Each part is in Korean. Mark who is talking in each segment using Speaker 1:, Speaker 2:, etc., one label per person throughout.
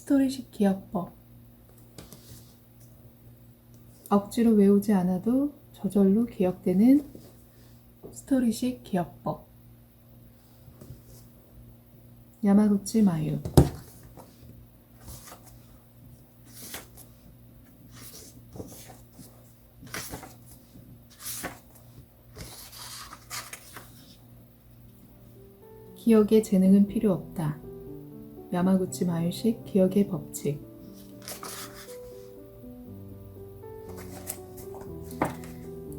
Speaker 1: 스토리식 기억법. 억지로 외우지 않아도 저절로 기억되는 스토리식 기억법. 야마구치 마유. 기억에 재능은 필요 없다. 야마구치 마유식 기억의 법칙.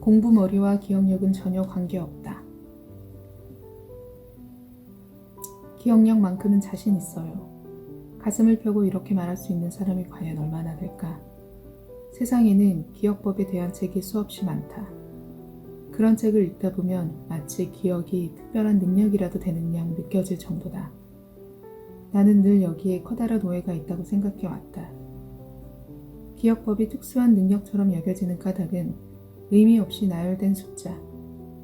Speaker 1: 공부머리와 기억력은 전혀 관계없다. 기억력만큼은 자신 있어요. 가슴을 펴고 이렇게 말할 수 있는 사람이 과연 얼마나 될까? 세상에는 기억법에 대한 책이 수없이 많다. 그런 책을 읽다 보면 마치 기억이 특별한 능력이라도 되는 양 느껴질 정도다. 나는 늘 여기에 커다란 오해가 있다고 생각해왔다. 기억법이 특수한 능력처럼 여겨지는 까닭은 의미 없이 나열된 숫자,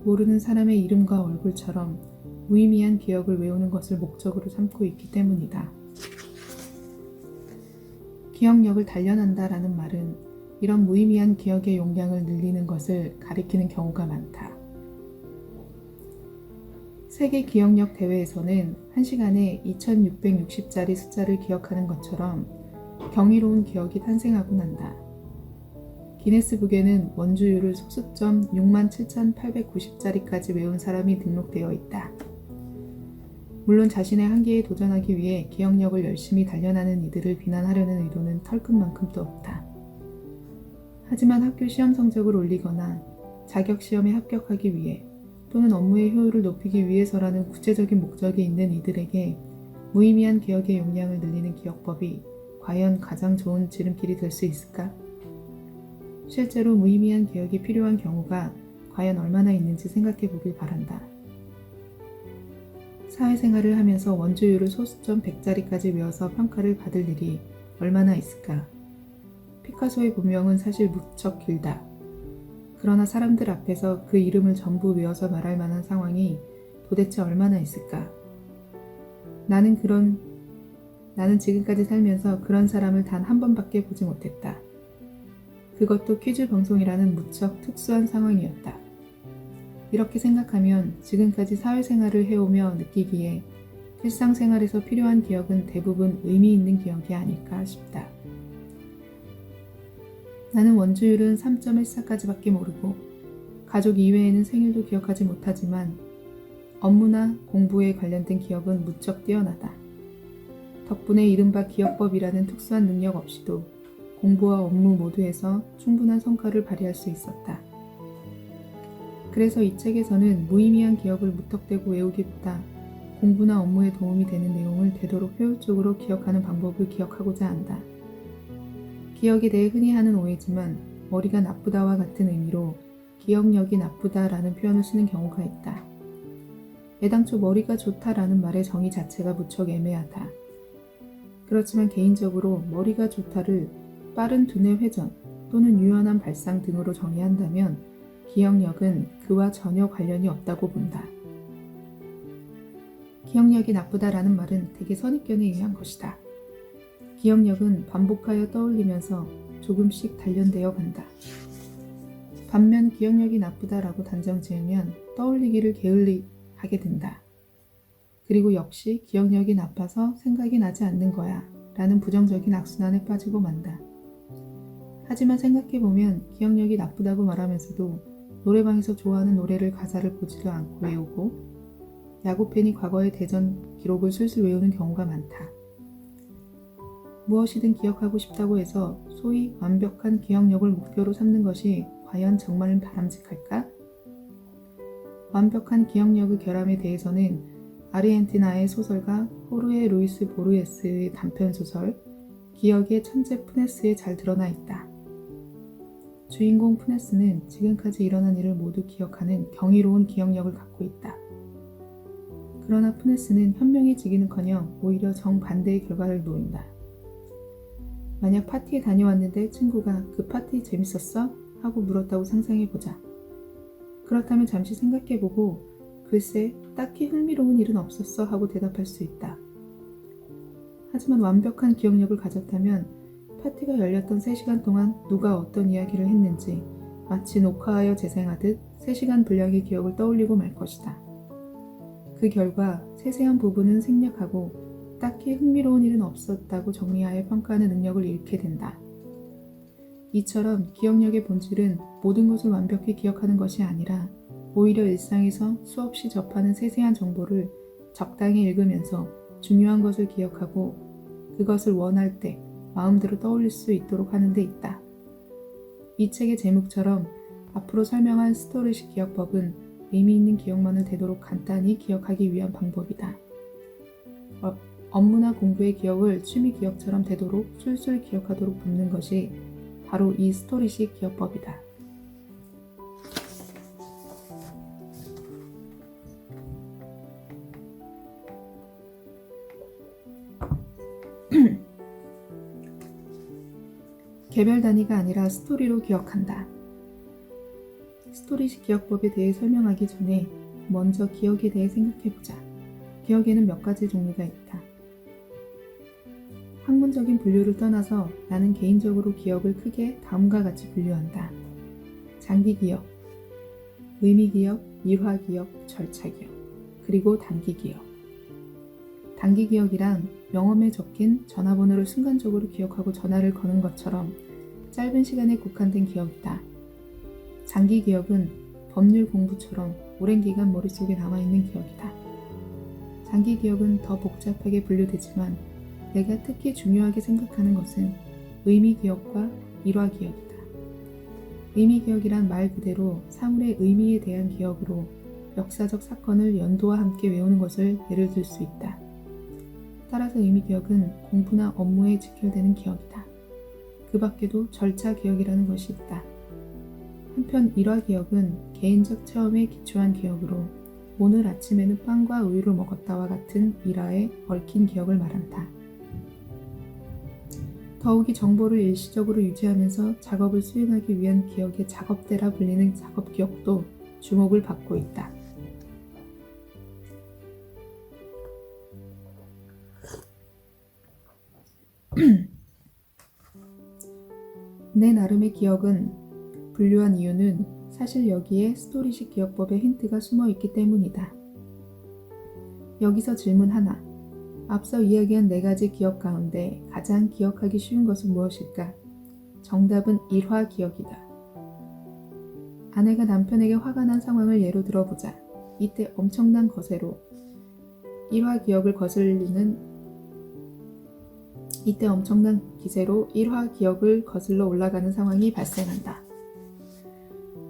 Speaker 1: 모르는 사람의 이름과 얼굴처럼 무의미한 기억을 외우는 것을 목적으로 삼고 있기 때문이다. 기억력을 단련한다라는 말은 이런 무의미한 기억의 용량을 늘리는 것을 가리키는 경우가 많다. 세계 기억력 대회에서는 1시간에 2660자리 숫자를 기억하는 것처럼 경이로운 기억이 탄생하곤 한다. 기네스북에는 원주율을 속수점 67,890자리까지 외운 사람이 등록되어 있다. 물론 자신의 한계에 도전하기 위해 기억력을 열심히 단련하는 이들을 비난하려는 의도는 털끝만큼도 없다. 하지만 학교 시험 성적을 올리거나 자격 시험에 합격하기 위해 또는 업무의 효율을 높이기 위해서라는 구체적인 목적이 있는 이들에게 무의미한 기억의 용량을 늘리는 기억법이 과연 가장 좋은 지름길이 될 수 있을까? 실제로 무의미한 기억이 필요한 경우가 과연 얼마나 있는지 생각해 보길 바란다. 사회생활을 하면서 원주율을 소수점 100자리까지 외워서 평가를 받을 일이 얼마나 있을까? 피카소의 본명은 사실 무척 길다. 그러나 사람들 앞에서 그 이름을 전부 외워서 말할 만한 상황이 도대체 얼마나 있을까? 나는 지금까지 살면서 그런 사람을 단 한 번밖에 보지 못했다. 그것도 퀴즈 방송이라는 무척 특수한 상황이었다. 이렇게 생각하면 지금까지 사회생활을 해오며 느끼기에 일상생활에서 필요한 기억은 대부분 의미 있는 기억이 아닐까 싶다. 나는 원주율은 3.14까지밖에 모르고 가족 이외에는 생일도 기억하지 못하지만 업무나 공부에 관련된 기억은 무척 뛰어나다. 덕분에 이른바 기억법이라는 특수한 능력 없이도 공부와 업무 모두에서 충분한 성과를 발휘할 수 있었다. 그래서 이 책에서는 무의미한 기억을 무턱대고 외우기보다 공부나 업무에 도움이 되는 내용을 되도록 효율적으로 기억하는 방법을 기억하고자 한다. 기억에 대해 흔히 하는 오해지만 머리가 나쁘다와 같은 의미로 기억력이 나쁘다라는 표현을 쓰는 경우가 있다. 애당초 머리가 좋다라는 말의 정의 자체가 무척 애매하다. 그렇지만 개인적으로 머리가 좋다를 빠른 두뇌 회전 또는 유연한 발상 등으로 정의한다면 기억력은 그와 전혀 관련이 없다고 본다. 기억력이 나쁘다라는 말은 대개 선입견에 의한 것이다. 기억력은 반복하여 떠올리면서 조금씩 단련되어 간다. 반면 기억력이 나쁘다라고 단정 지으면 떠올리기를 게을리하게 된다. 그리고 역시 기억력이 나빠서 생각이 나지 않는 거야 라는 부정적인 악순환에 빠지고 만다. 하지만 생각해보면 기억력이 나쁘다고 말하면서도 노래방에서 좋아하는 노래를 가사를 보지도 않고 외우고 야구팬이 과거의 대전 기록을 술술 외우는 경우가 많다. 무엇이든 기억하고 싶다고 해서 소위 완벽한 기억력을 목표로 삼는 것이 과연 정말 바람직할까? 완벽한 기억력의 결함에 대해서는 아르헨티나의 소설가 호르헤 루이스 보르헤스의 단편소설 기억의 천재 푸네스에 잘 드러나 있다. 주인공 푸네스는 지금까지 일어난 일을 모두 기억하는 경이로운 기억력을 갖고 있다. 그러나 푸네스는 현명해지기는커녕 오히려 정반대의 결과를 놓인다. 만약 파티에 다녀왔는데 친구가 그 파티 재밌었어? 하고 물었다고 상상해보자. 그렇다면 잠시 생각해보고 글쎄 딱히 흥미로운 일은 없었어 하고 대답할 수 있다. 하지만 완벽한 기억력을 가졌다면 파티가 열렸던 3시간 동안 누가 어떤 이야기를 했는지 마치 녹화하여 재생하듯 3시간 분량의 기억을 떠올리고 말 것이다. 그 결과 세세한 부분은 생략하고 딱히 흥미로운 일은 없었다고 정리하여 평가하는 능력을 잃게 된다. 이처럼 기억력의 본질은 모든 것을 완벽히 기억하는 것이 아니라 오히려 일상에서 수없이 접하는 세세한 정보를 적당히 읽으면서 중요한 것을 기억하고 그것을 원할 때 마음대로 떠올릴 수 있도록 하는 데 있다. 이 책의 제목처럼 앞으로 설명한 스토리식 기억법은 의미 있는 기억만을 되도록 간단히 기억하기 위한 방법이다. 업무나 공부의 기억을 취미 기억처럼 되도록 술술 기억하도록 돕는 것이 바로 이 스토리식 기억법이다. 개별 단위가 아니라 스토리로 기억한다. 스토리식 기억법에 대해 설명하기 전에 먼저 기억에 대해 생각해보자. 기억에는 몇 가지 종류가 있다. 학문적인 분류를 떠나서 나는 개인적으로 기억을 크게 다음과 같이 분류한다. 장기 기억, 의미 기억, 일화 기억, 절차 기억, 그리고 단기 기억. 단기 기억이란 명함에 적힌 전화번호를 순간적으로 기억하고 전화를 거는 것처럼 짧은 시간에 국한된 기억이다. 장기 기억은 법률 공부처럼 오랜 기간 머릿속에 남아있는 기억이다. 장기 기억은 더 복잡하게 분류되지만 내가 특히 중요하게 생각하는 것은 의미 기억과 일화 기억이다. 의미 기억이란 말 그대로 사물의 의미에 대한 기억으로 역사적 사건을 연도와 함께 외우는 것을 예를 들 수 있다. 따라서 의미 기억은 공부나 업무에 직결되는 기억이다. 그 밖에도 절차 기억이라는 것이 있다. 한편 일화 기억은 개인적 체험에 기초한 기억으로 오늘 아침에는 빵과 우유를 먹었다와 같은 일화에 얽힌 기억을 말한다. 더욱이 정보를 일시적으로 유지하면서 작업을 수행하기 위한 기억의 작업대라 불리는 작업 기억도 주목을 받고 있다. 내 나름의 기억은 분류한 이유는 사실 여기에 스토리식 기억법의 힌트가 숨어 있기 때문이다. 여기서 질문 하나. 앞서 이야기한 4가지 기억 가운데 가장 기억하기 쉬운 것은 무엇일까? 정답은 일화 기억이다. 아내가 남편에게 화가 난 상황을 예로 들어보자. 이때 엄청난 거세로 일화 기억을 거슬러 올라가는 상황이 발생한다.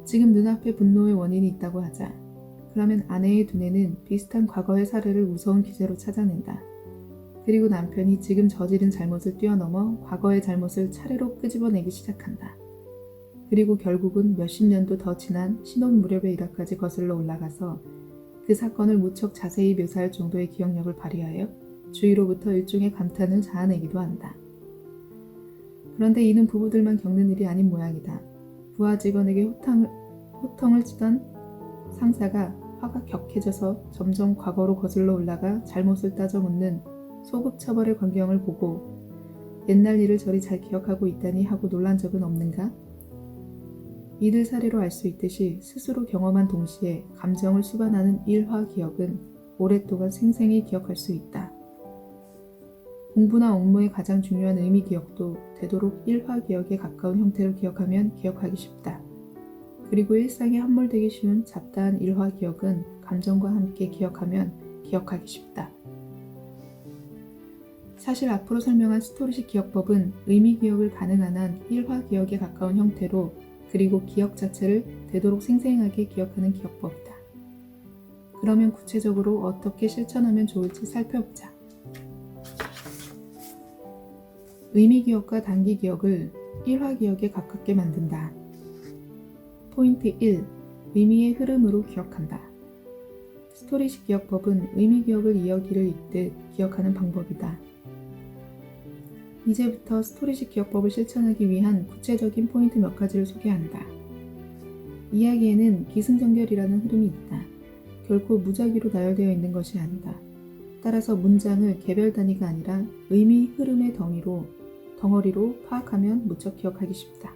Speaker 1: 지금 눈앞에 분노의 원인이 있다고 하자. 그러면 아내의 두뇌는 비슷한 과거의 사례를 무서운 기세로 찾아낸다. 그리고 남편이 지금 저지른 잘못을 뛰어넘어 과거의 잘못을 차례로 끄집어내기 시작한다. 그리고 결국은 몇십 년도 더 지난 신혼 무렵의 일화까지 거슬러 올라가서 그 사건을 무척 자세히 묘사할 정도의 기억력을 발휘하여 주위로부터 일종의 감탄을 자아내기도 한다. 그런데 이는 부부들만 겪는 일이 아닌 모양이다. 부하 직원에게 호통을 치던 상사가 화가 격해져서 점점 과거로 거슬러 올라가 잘못을 따져 묻는 소급 처벌의 광경을 보고 옛날 일을 저리 잘 기억하고 있다니 하고 놀란 적은 없는가? 이들 사례로 알 수 있듯이 스스로 경험한 동시에 감정을 수반하는 일화 기억은 오랫동안 생생히 기억할 수 있다. 공부나 업무의 가장 중요한 의미 기억도 되도록 일화 기억에 가까운 형태로 기억하면 기억하기 쉽다. 그리고 일상에 함몰되기 쉬운 잡다한 일화 기억은 감정과 함께 기억하면 기억하기 쉽다. 사실 앞으로 설명한 스토리식 기억법은 의미 기억을 가능한 한 일화 기억에 가까운 형태로 그리고 기억 자체를 되도록 생생하게 기억하는 기억법이다. 그러면 구체적으로 어떻게 실천하면 좋을지 살펴보자. 의미 기억과 단기 기억을 일화 기억에 가깝게 만든다. 포인트 1. 의미의 흐름으로 기억한다. 스토리식 기억법은 의미 기억을 이어기를 잇듯 기억하는 방법이다. 이제부터 스토리식 기억법을 실천하기 위한 구체적인 포인트 몇 가지를 소개한다. 이야기에는 기승전결이라는 흐름이 있다. 결코 무작위로 나열되어 있는 것이 아니다. 따라서 문장을 개별 단위가 아니라 의미 흐름의 덩어리로 파악하면 무척 기억하기 쉽다.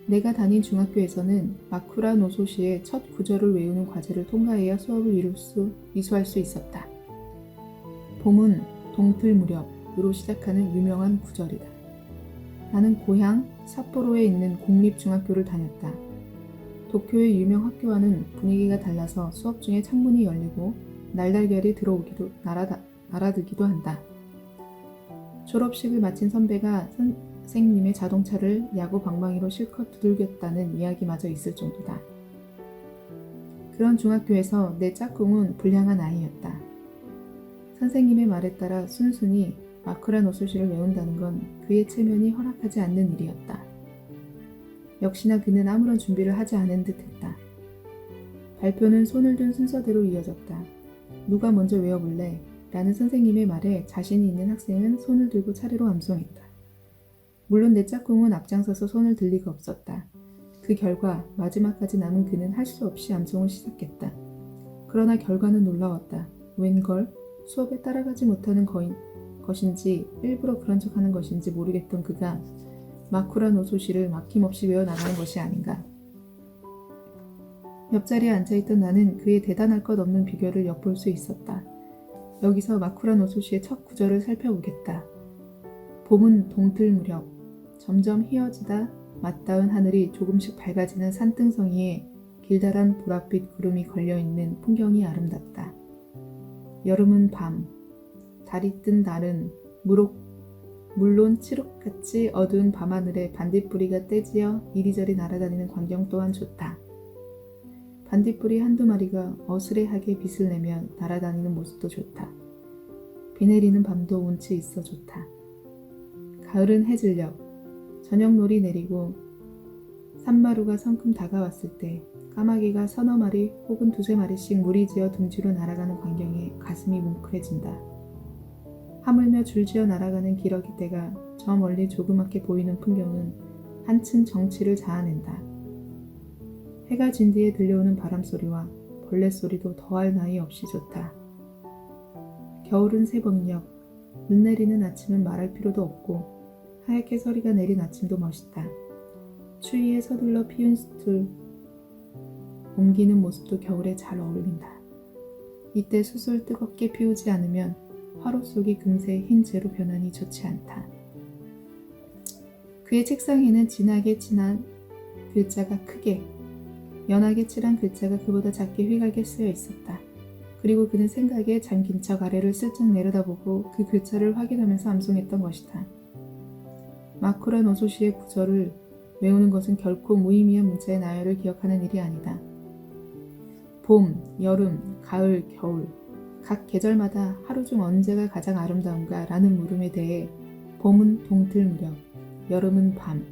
Speaker 1: 내가 다닌 중학교에서는 마쿠라 노소시의 첫 구절을 외우는 과제를 통과해야 수업을 이수할 수 있었다. 봄은 동틀 무렵으로 시작하는 유명한 구절이다. 나는 고향 삿포로에 있는 공립중학교를 다녔다. 도쿄의 유명 학교와는 분위기가 달라서 수업 중에 창문이 열리고 날달걀이 들어오기도 날아들기도 한다. 졸업식을 마친 선배가 선생님의 자동차를 야구 방망이로 실컷 두들겼다는 이야기마저 있을 정도다. 그런 중학교에서 내 짝꿍은 불량한 아이였다. 선생님의 말에 따라 순순히 마쿠라 노소시를 외운다는 건 그의 체면이 허락하지 않는 일이었다. 역시나 그는 아무런 준비를 하지 않은 듯했다. 발표는 손을 든 순서대로 이어졌다. 누가 먼저 외워볼래? 라는 선생님의 말에 자신이 있는 학생은 손을 들고 차례로 암송했다. 물론 내 짝꿍은 앞장서서 손을 들 리가 없었다. 그 결과 마지막까지 남은 그는 할 수 없이 암송을 시작했다. 그러나 결과는 놀라웠다. 웬걸? 수업에 따라가지 못하는 것인지 일부러 그런 척하는 것인지 모르겠던 그가 마쿠라 노소시를 막힘없이 외워나가는 것이 아닌가. 옆자리에 앉아있던 나는 그의 대단할 것 없는 비결을 엿볼 수 있었다. 여기서 마쿠라 노소시의 첫 구절을 살펴보겠다. 봄은 동틀 무렵 점점 희어지다 맞닿은 하늘이 조금씩 밝아지는 산등성이에 길다란 보랏빛 구름이 걸려있는 풍경이 아름답다. 여름은 밤, 달이 뜬 날은 물론 칠흑같이 어두운 밤하늘에 반딧불이가 떼지어 이리저리 날아다니는 광경 또한 좋다. 반딧불이 한두 마리가 어스레하게 빛을 내며 날아다니는 모습도 좋다. 비 내리는 밤도 운치 있어 좋다. 가을은 해질녘, 저녁놀이 내리고 산마루가 성큼 다가왔을 때 까마귀가 서너 마리 혹은 두세 마리씩 무리지어 둥지로 날아가는 광경에 가슴이 뭉클해진다. 하물며 줄지어 날아가는 기러기떼가 저 멀리 조그맣게 보이는 풍경은 한층 정취를 자아낸다. 해가 진 뒤에 들려오는 바람소리와 벌레소리도 더할 나위 없이 좋다. 겨울은 새벽녘, 눈 내리는 아침은 말할 필요도 없고 하얗게 서리가 내린 아침도 멋있다. 추위에 서둘러 피운 숯을 옮기는 모습도 겨울에 잘 어울린다. 이때 숯을 뜨겁게 피우지 않으면 화로 속이 금세 흰재로 변하니 좋지 않다. 그의 책상에는 진하게 칠한 글자가 크게, 연하게 칠한 글자가 그보다 작게 휘갈게 쓰여 있었다. 그리고 그는 생각에 잠긴 척 아래를 슬쩍 내려다보고 그 글자를 확인하면서 암송했던 것이다. 마쿠라 노소시의 구절을 외우는 것은 결코 무의미한 문자의 나열을 기억하는 일이 아니다. 봄, 여름, 가을, 겨울, 각 계절마다 하루 중 언제가 가장 아름다운가 라는 물음에 대해 봄은 동틀 무렵, 여름은 밤,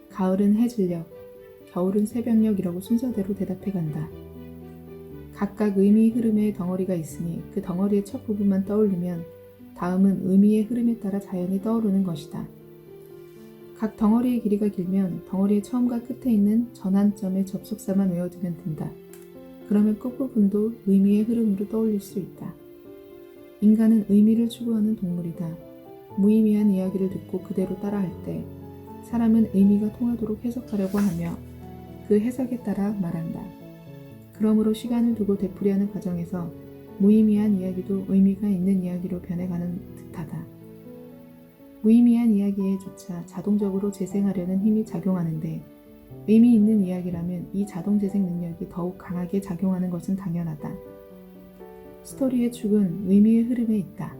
Speaker 1: 가을은 해질녘, 겨울은 새벽녘이라고 순서대로 대답해 간다. 각각 의미 흐름의 덩어리가 있으니 그 덩어리의 첫 부분만 떠올리면 다음은 의미의 흐름에 따라 자연히 떠오르는 것이다. 각 덩어리의 길이가 길면 덩어리의 처음과 끝에 있는 전환점의 접속사만 외워두면 된다. 그러면 끝부분도 의미의 흐름으로 떠올릴 수 있다. 인간은 의미를 추구하는 동물이다. 무의미한 이야기를 듣고 그대로 따라할 때 사람은 의미가 통하도록 해석하려고 하며 그 해석에 따라 말한다. 그러므로 시간을 두고 되풀이하는 과정에서 무의미한 이야기도 의미가 있는 이야기로 변해가는 듯하다. 무의미한 이야기에 조차 자동적으로 재생하려는 힘이 작용하는데 의미 있는 이야기라면 이 자동 재생 능력이 더욱 강하게 작용하는 것은 당연하다. 스토리의 축은 의미의 흐름에 있다.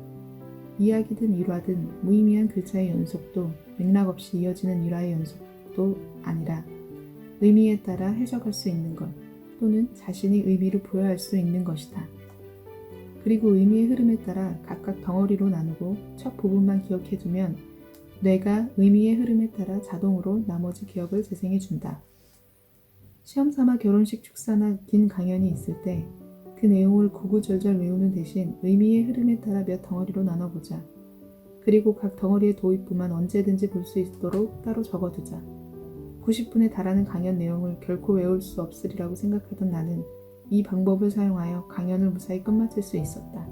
Speaker 1: 이야기든 일화든 무의미한 글자의 연속도 맥락 없이 이어지는 일화의 연속도 아니라 의미에 따라 해석할 수 있는 것 또는 자신이 의미를 부여할 수 있는 것이다. 그리고 의미의 흐름에 따라 각각 덩어리로 나누고 첫 부분만 기억해두면 뇌가 의미의 흐름에 따라 자동으로 나머지 기억을 재생해준다. 시험삼아 결혼식 축사나 긴 강연이 있을 때 그 내용을 구구절절 외우는 대신 의미의 흐름에 따라 몇 덩어리로 나눠보자. 그리고 각 덩어리의 도입부만 언제든지 볼 수 있도록 따로 적어두자. 90분에 달하는 강연 내용을 결코 외울 수 없으리라고 생각하던 나는 이 방법을 사용하여 강연을 무사히 끝마칠 수 있었다.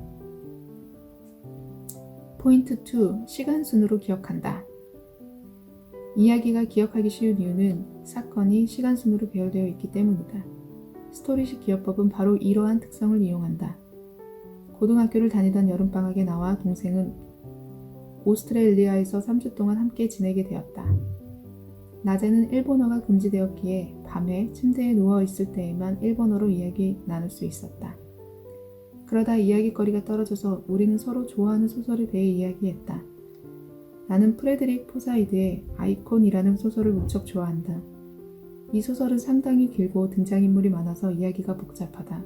Speaker 1: 포인트 2. 시간순으로 기억한다. 이야기가 기억하기 쉬운 이유는 사건이 시간순으로 배열되어 있기 때문이다. 스토리식 기억법은 바로 이러한 특성을 이용한다. 고등학교를 다니던 여름방학에 나와 동생은 오스트레일리아에서 3주 동안 함께 지내게 되었다. 낮에는 일본어가 금지되었기에 밤에 침대에 누워있을 때에만 일본어로 이야기 나눌 수 있었다. 그러다 이야기거리가 떨어져서 우리는 서로 좋아하는 소설에 대해 이야기했다. 나는 프레드릭 포사이드의 아이콘이라는 소설을 무척 좋아한다. 이 소설은 상당히 길고 등장인물이 많아서 이야기가 복잡하다.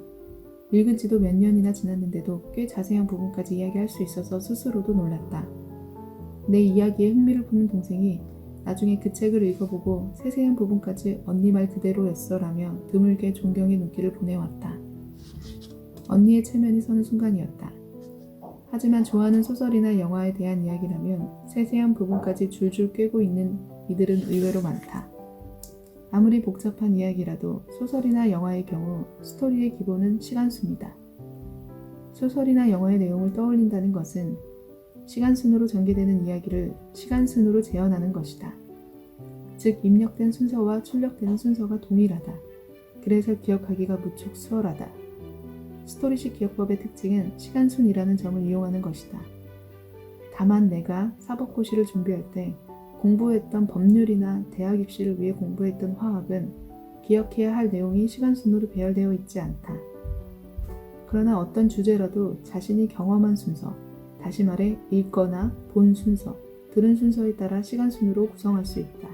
Speaker 1: 읽은 지도 몇 년이나 지났는데도 꽤 자세한 부분까지 이야기할 수 있어서 스스로도 놀랐다. 내 이야기에 흥미를 품은 동생이 나중에 그 책을 읽어보고 세세한 부분까지 언니 말 그대로였어라며 드물게 존경의 눈길을 보내왔다. 언니의 체면이 서는 순간이었다. 하지만 좋아하는 소설이나 영화에 대한 이야기라면 세세한 부분까지 줄줄 꿰고 있는 이들은 의외로 많다. 아무리 복잡한 이야기라도 소설이나 영화의 경우 스토리의 기본은 시간순이다. 소설이나 영화의 내용을 떠올린다는 것은 시간순으로 전개되는 이야기를 시간순으로 재현하는 것이다. 즉 입력된 순서와 출력되는 순서가 동일하다. 그래서 기억하기가 무척 수월하다. 스토리식 기억법의 특징은 시간순이라는 점을 이용하는 것이다. 다만 내가 사법고시를 준비할 때 공부했던 법률이나 대학 입시를 위해 공부했던 화학은 기억해야 할 내용이 시간순으로 배열되어 있지 않다. 그러나 어떤 주제라도 자신이 경험한 순서, 다시 말해 읽거나 본 순서, 들은 순서에 따라 시간순으로 구성할 수 있다.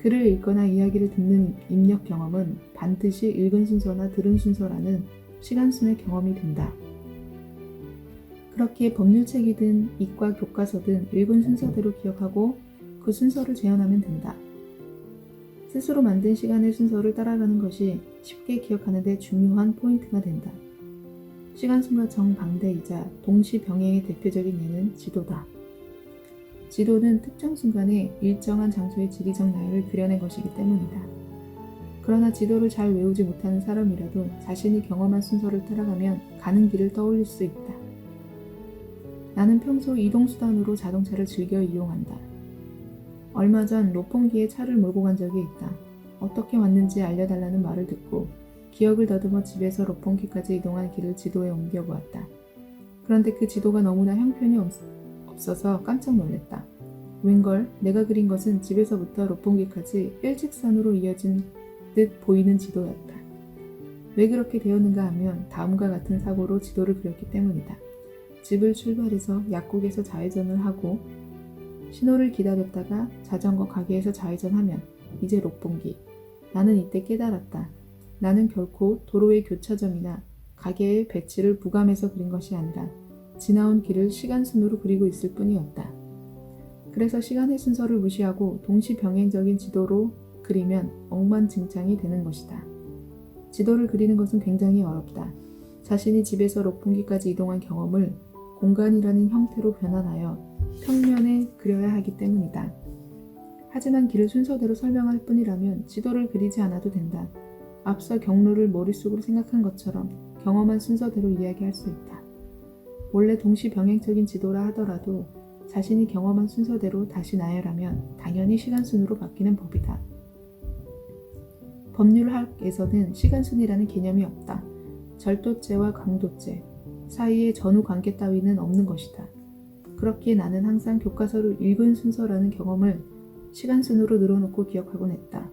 Speaker 1: 글을 읽거나 이야기를 듣는 입력 경험은 반드시 읽은 순서나 들은 순서라는 시간순의 경험이 된다. 그렇기에 법률책이든 이과 교과서든 읽은 순서대로 기억하고 그 순서를 재현하면 된다. 스스로 만든 시간의 순서를 따라가는 것이 쉽게 기억하는 데 중요한 포인트가 된다. 시간순과 정반대이자 동시병행의 대표적인 예는 지도다. 지도는 특정 순간에 일정한 장소의 지리적 나열을 그려낸 것이기 때문이다. 그러나 지도를 잘 외우지 못하는 사람이라도 자신이 경험한 순서를 따라가면 가는 길을 떠올릴 수 있다. 나는 평소 이동수단으로 자동차를 즐겨 이용한다. 얼마 전 로pon기에 차를 몰고 간 적이 있다. 어떻게 왔는지 알려달라는 말을 듣고 기억을 더듬어 집에서 로pon기까지 이동한 길을 지도에 옮겨보았다. 그런데 그 지도가 너무나 형편이 없어서 깜짝 놀랐다. 웬걸 내가 그린 것은 집에서부터 로pon기까지 일직선으로 이어진 듯 보이는 지도였다. 왜 그렇게 되었는가 하면 다음과 같은 사고로 지도를 그렸기 때문이다. 집을 출발해서 약국에서 좌회전을 하고 신호를 기다렸다가 자전거 가게에서 좌회전하면 이제 로pon기. 나는 이때 깨달았다. 나는 결코 도로의 교차점이나 가게의 배치를 부감해서 그린 것이 아니라 지나온 길을 시간순으로 그리고 있을 뿐이었다. 그래서 시간의 순서를 무시하고 동시병행적인 지도로 그리면 억만증창이 되는 것이다. 지도를 그리는 것은 굉장히 어렵다. 자신이 집에서 로pon기까지 이동한 경험을 공간이라는 형태로 변환하여 평면에 그려야 하기 때문이다. 하지만 길을 순서대로 설명할 뿐이라면 지도를 그리지 않아도 된다. 앞서 경로를 머릿속으로 생각한 것처럼 경험한 순서대로 이야기할 수 있다. 원래 동시병행적인 지도라 하더라도 자신이 경험한 순서대로 다시 나열하면 당연히 시간순으로 바뀌는 법이다. 법률학에서는 시간순이라는 개념이 없다. 절도죄와 강도죄 사이에 전후 관계 따위는 없는 것이다. 그렇기에 나는 항상 교과서를 읽은 순서라는 경험을 시간순으로 늘어놓고 기억하곤 했다.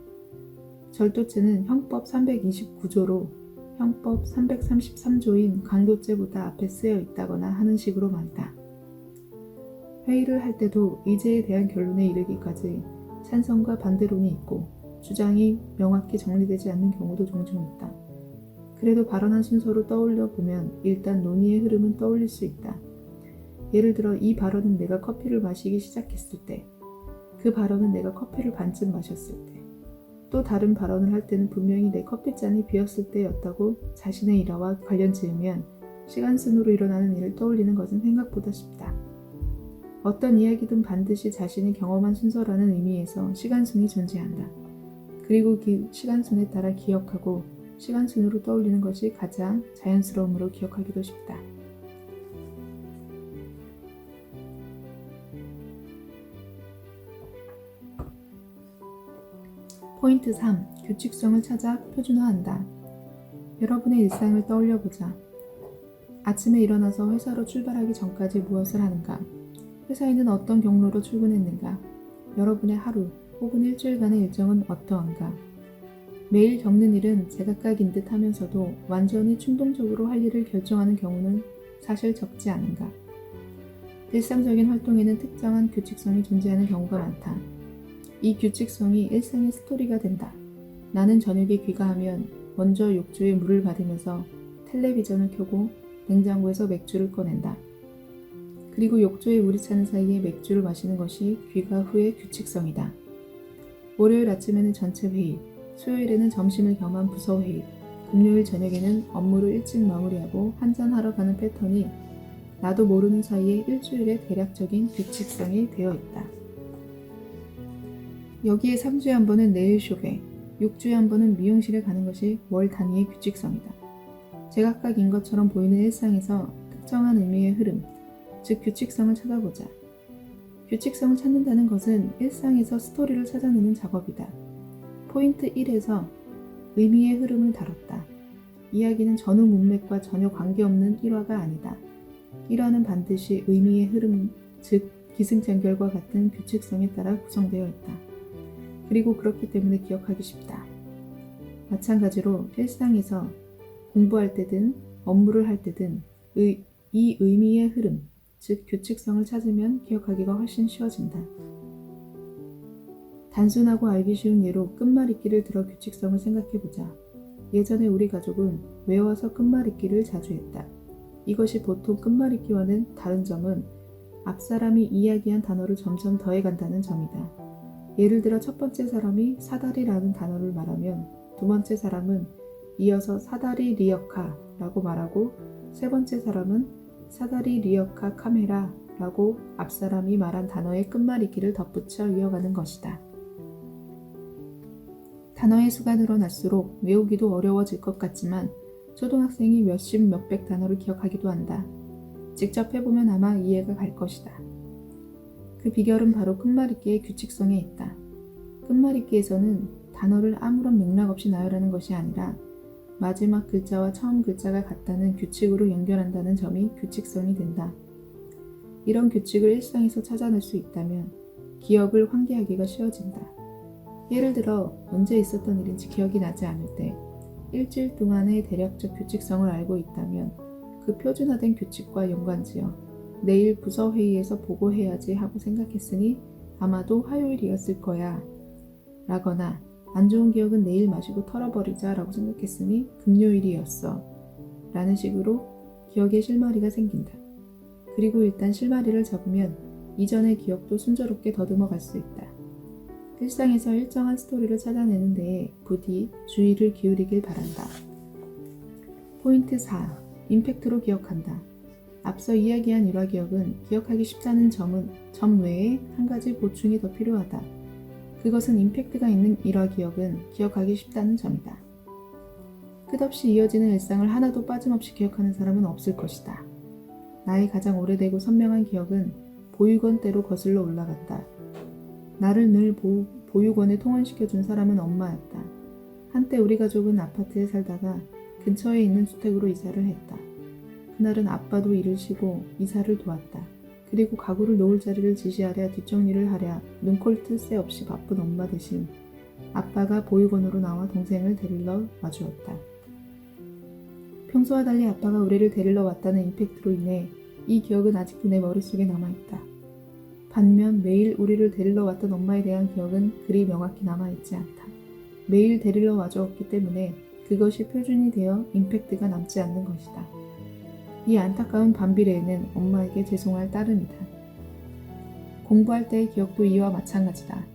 Speaker 1: 절도죄는 형법 329조로 형법 333조인 강도죄보다 앞에 쓰여 있다거나 하는 식으로 말이다. 회의를 할 때도 의제에 대한 결론에 이르기까지 찬성과 반대론이 있고 주장이 명확히 정리되지 않는 경우도 종종 있다. 그래도 발언한 순서로 떠올려 보면 일단 논의의 흐름은 떠올릴 수 있다. 예를 들어 이 발언은 내가 커피를 마시기 시작했을 때, 그 발언은 내가 커피를 반쯤 마셨을 때, 또 다른 발언을 할 때는 분명히 내 커피잔이 비었을 때였다고 자신의 일화와 관련 지으면 시간순으로 일어나는 일을 떠올리는 것은 생각보다 쉽다. 어떤 이야기든 반드시 자신이 경험한 순서라는 의미에서 시간순이 존재한다. 그리고 그 시간순에 따라 기억하고 시간순으로 떠올리는 것이 가장 자연스러움으로 기억하기도 쉽다. 포인트 3. 규칙성을 찾아 표준화한다. 여러분의 일상을 떠올려보자. 아침에 일어나서 회사로 출발하기 전까지 무엇을 하는가? 회사에는 어떤 경로로 출근했는가? 여러분의 하루 혹은 일주일간의 일정은 어떠한가? 매일 겪는 일은 제각각인 듯 하면서도 완전히 충동적으로 할 일을 결정하는 경우는 사실 적지 않은가? 일상적인 활동에는 특정한 규칙성이 존재하는 경우가 많다. 이 규칙성이 일상의 스토리가 된다. 나는 저녁에 귀가하면 먼저 욕조에 물을 받으면서 텔레비전을 켜고 냉장고에서 맥주를 꺼낸다. 그리고 욕조에 물이 차는 사이에 맥주를 마시는 것이 귀가 후의 규칙성이다. 월요일 아침에는 전체 회의, 수요일에는 점심을 겸한 부서 회의, 금요일 저녁에는 업무를 일찍 마무리하고 한잔하러 가는 패턴이 나도 모르는 사이에 일주일의 대략적인 규칙성이 되어 있다. 여기에 3주에 한 번은 네일 숍에, 6주에 한 번은 미용실에 가는 것이 월 단위의 규칙성이다. 제각각인 것처럼 보이는 일상에서 특정한 의미의 흐름, 즉 규칙성을 찾아보자. 규칙성을 찾는다는 것은 일상에서 스토리를 찾아내는 작업이다. 포인트 1에서 의미의 흐름을 다뤘다. 이야기는 전후 문맥과 전혀 관계없는 일화가 아니다. 일화는 반드시 의미의 흐름, 즉 기승전결과 같은 규칙성에 따라 구성되어 있다. 그리고 그렇기 때문에 기억하기 쉽다. 마찬가지로 일상에서 공부할 때든 업무를 할 때든 이 의미의 흐름, 즉 규칙성을 찾으면 기억하기가 훨씬 쉬워진다. 단순하고 알기 쉬운 예로 끝말잇기를 들어 규칙성을 생각해보자. 예전에 우리 가족은 외워서 끝말잇기를 자주 했다. 이것이 보통 끝말잇기와는 다른 점은 앞사람이 이야기한 단어를 점점 더해간다는 점이다. 예를 들어 첫 번째 사람이 사다리라는 단어를 말하면 두 번째 사람은 이어서 사다리 리어카 라고 말하고 세 번째 사람은 사다리 리어카 카메라 라고 앞사람이 말한 단어의 끝말잇기를 덧붙여 이어가는 것이다. 단어의 수가 늘어날수록 외우기도 어려워질 것 같지만 초등학생이 몇십 몇백 단어를 기억하기도 한다. 직접 해보면 아마 이해가 갈 것이다. 그 비결은 바로 끝말잇기의 규칙성에 있다. 끝말잇기에서는 단어를 아무런 맥락 없이 나열하는 것이 아니라 마지막 글자와 처음 글자가 같다는 규칙으로 연결한다는 점이 규칙성이 된다. 이런 규칙을 일상에서 찾아낼 수 있다면 기억을 환기하기가 쉬워진다. 예를 들어 언제 있었던 일인지 기억이 나지 않을 때 일주일 동안의 대략적 규칙성을 알고 있다면 그 표준화된 규칙과 연관지어 내일 부서 회의에서 보고해야지 하고 생각했으니 아마도 화요일이었을 거야 라거나 안 좋은 기억은 내일 마시고 털어버리자 라고 생각했으니 금요일이었어 라는 식으로 기억에 실마리가 생긴다. 그리고 일단 실마리를 잡으면 이전의 기억도 순조롭게 더듬어 갈 수 있다. 일상에서 일정한 스토리를 찾아내는 데에 부디 주의를 기울이길 바란다. 포인트 4. 임팩트로 기억한다. 앞서 이야기한 일화 기억은 기억하기 쉽다는 점 외에 한 가지 보충이 더 필요하다. 그것은 임팩트가 있는 일화 기억은 기억하기 쉽다는 점이다. 끝없이 이어지는 일상을 하나도 빠짐없이 기억하는 사람은 없을 것이다. 나의 가장 오래되고 선명한 기억은 보육원 때로 거슬러 올라갔다. 나를 늘 보육원에 통원시켜준 사람은 엄마였다. 한때 우리 가족은 아파트에 살다가 근처에 있는 주택으로 이사를 했다. 그날은 아빠도 일을 쉬고 이사를 도왔다. 그리고 가구를 놓을 자리를 지시하랴 뒷정리를 하랴 눈콜 뜰 새 없이 바쁜 엄마 대신 아빠가 보육원으로 나와 동생을 데리러 와주었다. 평소와 달리 아빠가 우리를 데리러 왔다는 임팩트로 인해 이 기억은 아직도 내 머릿속에 남아있다. 반면 매일 우리를 데리러 왔던 엄마에 대한 기억은 그리 명확히 남아있지 않다. 매일 데리러 와주었기 때문에 그것이 표준이 되어 임팩트가 남지 않는 것이다. 이 안타까운 반비례에는 엄마에게 죄송할 따름이다. 공부할 때의 기억도 이와 마찬가지다.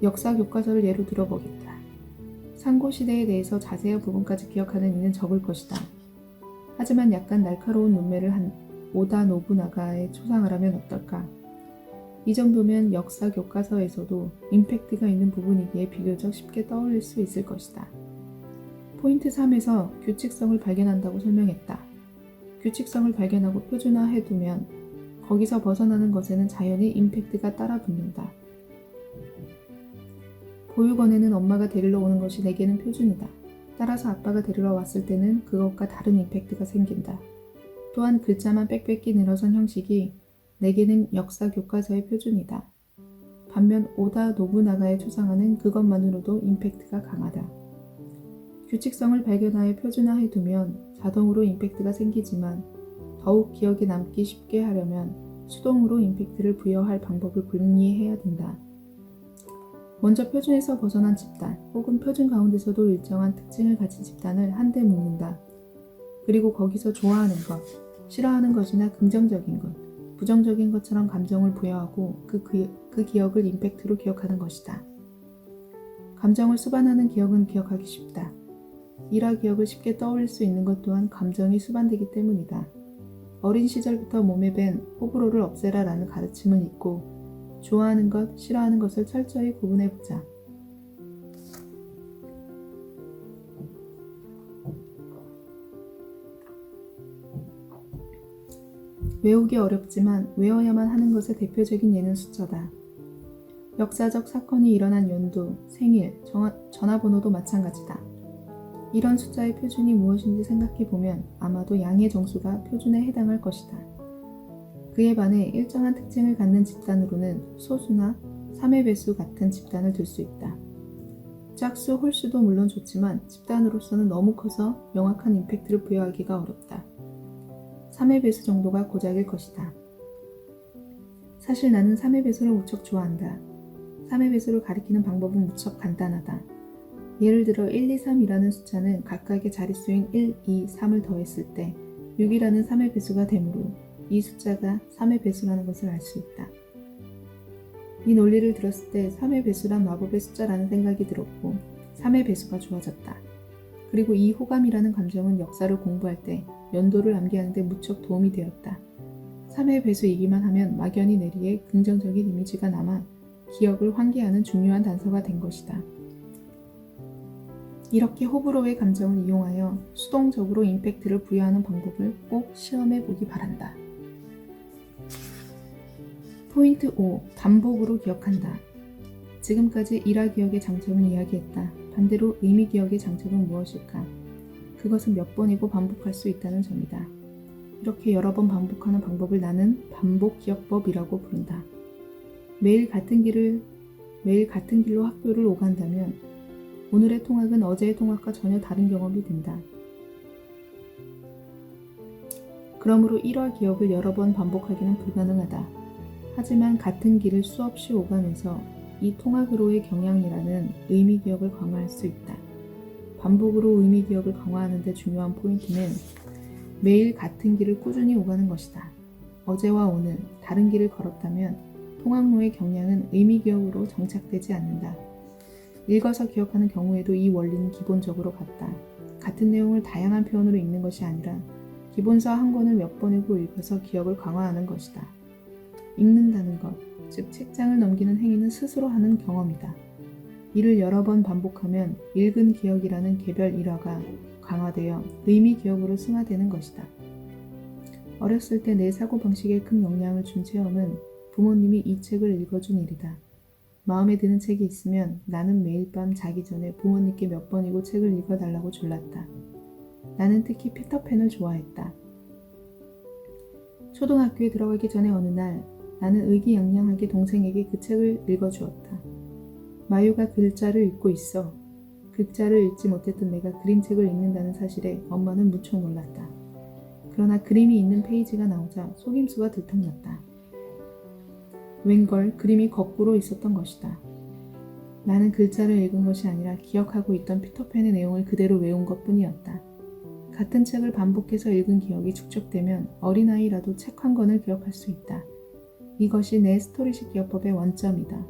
Speaker 1: 역사 교과서를 예로 들어보겠다. 상고시대에 대해서 자세한 부분까지 기억하는 이는 적을 것이다. 하지만 약간 날카로운 눈매를 한 오다 노부나가의 초상을 하면 어떨까? 이 정도면 역사 교과서에서도 임팩트가 있는 부분이기에 비교적 쉽게 떠올릴 수 있을 것이다. 포인트 3에서 규칙성을 발견한다고 설명했다. 규칙성을 발견하고 표준화해두면 거기서 벗어나는 것에는 자연히 임팩트가 따라 붙는다. 보육원에는 엄마가 데리러 오는 것이 내게는 표준이다. 따라서 아빠가 데리러 왔을 때는 그것과 다른 임팩트가 생긴다. 또한 글자만 빽빽히 늘어선 형식이 내게는 역사 교과서의 표준이다. 반면 오다 노부나가의 초상화는 그것만으로도 임팩트가 강하다. 규칙성을 발견하여 표준화해두면 자동으로 임팩트가 생기지만 더욱 기억에 남기 쉽게 하려면 수동으로 임팩트를 부여할 방법을 궁리해야 된다. 먼저 표준에서 벗어난 집단 혹은 표준 가운데서도 일정한 특징을 가진 집단을 한데 묶는다. 그리고 거기서 좋아하는 것, 싫어하는 것이나 긍정적인 것, 부정적인 것처럼 감정을 부여하고 그 기억을 임팩트로 기억하는 것이다. 감정을 수반하는 기억은 기억하기 쉽다. 일화 기억을 쉽게 떠올릴 수 있는 것 또한 감정이 수반되기 때문이다. 어린 시절부터 몸에 밴 호불호를 없애라 라는 가르침을 잊고 좋아하는 것, 싫어하는 것을 철저히 구분해보자. 외우기 어렵지만 외워야만 하는 것의 대표적인 예는 숫자다. 역사적 사건이 일어난 연도, 생일, 전화번호도 마찬가지다. 이런 숫자의 표준이 무엇인지 생각해보면 아마도 양의 정수가 표준에 해당할 것이다. 그에 반해 일정한 특징을 갖는 집단으로는 소수나 3의 배수 같은 집단을 들 수 있다. 짝수, 홀수도 물론 좋지만 집단으로서는 너무 커서 명확한 임팩트를 부여하기가 어렵다. 3의 배수 정도가 고작일 것이다. 사실 나는 3의 배수를 무척 좋아한다. 3의 배수를 가리키는 방법은 무척 간단하다. 예를 들어 1, 2, 3이라는 숫자는 각각의 자릿수인 1, 2, 3을 더했을 때 6이라는 3의 배수가 되므로 이 숫자가 3의 배수라는 것을 알 수 있다. 이 논리를 들었을 때 3의 배수란 마법의 숫자라는 생각이 들었고 3의 배수가 좋아졌다. 그리고 이 호감이라는 감정은 역사를 공부할 때 연도를 암기하는 데 무척 도움이 되었다. 3의 배수이기만 하면 막연히 내리에 긍정적인 이미지가 남아 기억을 환기하는 중요한 단서가 된 것이다. 이렇게 호불호의 감정을 이용하여 수동적으로 임팩트를 부여하는 방법을 꼭 시험해 보기 바란다. 포인트 5. 반복으로 기억한다. 지금까지 일화 기억의 장점을 이야기했다. 반대로 의미 기억의 장점은 무엇일까? 그것은 몇 번이고 반복할 수 있다는 점이다. 이렇게 여러 번 반복하는 방법을 나는 반복 기억법이라고 부른다. 매일 같은 길로 학교를 오간다면 오늘의 통학은 어제의 통학과 전혀 다른 경험이 된다. 그러므로 일화 기억을 여러 번 반복하기는 불가능하다. 하지만 같은 길을 수없이 오가면서 이 통학으로의 경향이라는 의미 기억을 강화할 수 있다. 반복으로 의미 기억을 강화하는 데 중요한 포인트는 매일 같은 길을 꾸준히 오가는 것이다. 어제와 오늘 다른 길을 걸었다면 통학로의 경향은 의미 기억으로 정착되지 않는다. 읽어서 기억하는 경우에도 이 원리는 기본적으로 같다. 같은 내용을 다양한 표현으로 읽는 것이 아니라 기본서 한 권을 몇 번이고 읽어서 기억을 강화하는 것이다. 읽는다는 것, 즉 책장을 넘기는 행위는 스스로 하는 경험이다. 이를 여러 번 반복하면 읽은 기억이라는 개별 일화가 강화되어 의미 기억으로 승화되는 것이다. 어렸을 때 내 사고방식에 큰 영향을 준 체험은 부모님이 이 책을 읽어준 일이다. 마음에 드는 책이 있으면 나는 매일 밤 자기 전에 부모님께 몇 번이고 책을 읽어달라고 졸랐다. 나는 특히 피터팬을 좋아했다. 초등학교에 들어가기 전에 어느 날 나는 의기양양하게 동생에게 그 책을 읽어주었다. 마유가 글자를 읽고 있어. 글자를 읽지 못했던 내가 그림책을 읽는다는 사실에 엄마는 무척 놀랐다. 그러나 그림이 있는 페이지가 나오자 속임수가 들통났다. 웬걸 그림이 거꾸로 있었던 것이다. 나는 글자를 읽은 것이 아니라 기억하고 있던 피터팬의 내용을 그대로 외운 것뿐이었다. 같은 책을 반복해서 읽은 기억이 축적되면 어린아이라도 책 한 권을 기억할 수 있다. 이것이 내 스토리식 기억법의 원점이다.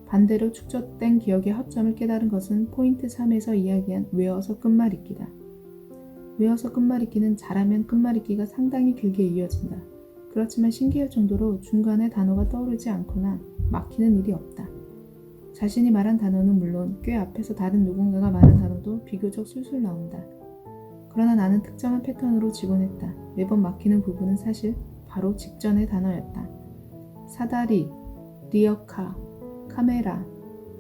Speaker 1: 반대로 축적된 기억의 허점을 깨달은 것은 포인트 3에서 이야기한 외워서 끝말잇기다. 외워서 끝말잇기는 잘하면 끝말잇기가 상당히 길게 이어진다. 그렇지만 신기할 정도로 중간에 단어가 떠오르지 않거나 막히는 일이 없다. 자신이 말한 단어는 물론 꽤 앞에서 다른 누군가가 말한 단어도 비교적 술술 나온다. 그러나 나는 특정한 패턴으로 지곤했다. 매번 막히는 부분은 사실 바로 직전의 단어였다. 사다리, 리어카, 카메라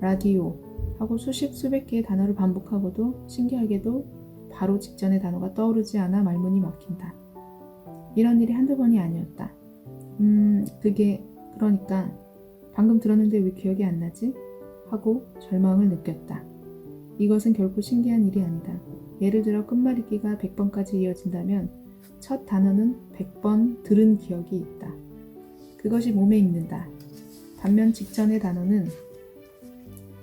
Speaker 1: 라디오 하고 수십 수백 개의 단어를 반복하고도 신기하게도 바로 직전의 단어가 떠오르지 않아 말문이 막힌다. 이런 일이 한두 번이 아니었다. 그게 그러니까 방금 들었는데 왜 기억이 안 나지? 하고 절망을 느꼈다. 이것은 결코 신기한 일이 아니다. 예를 들어 끝말잇기가 100번까지 이어진다면 첫 단어는 100번 들은 기억이 있다. 그것이 몸에 있는다. 반면 직전의 단어는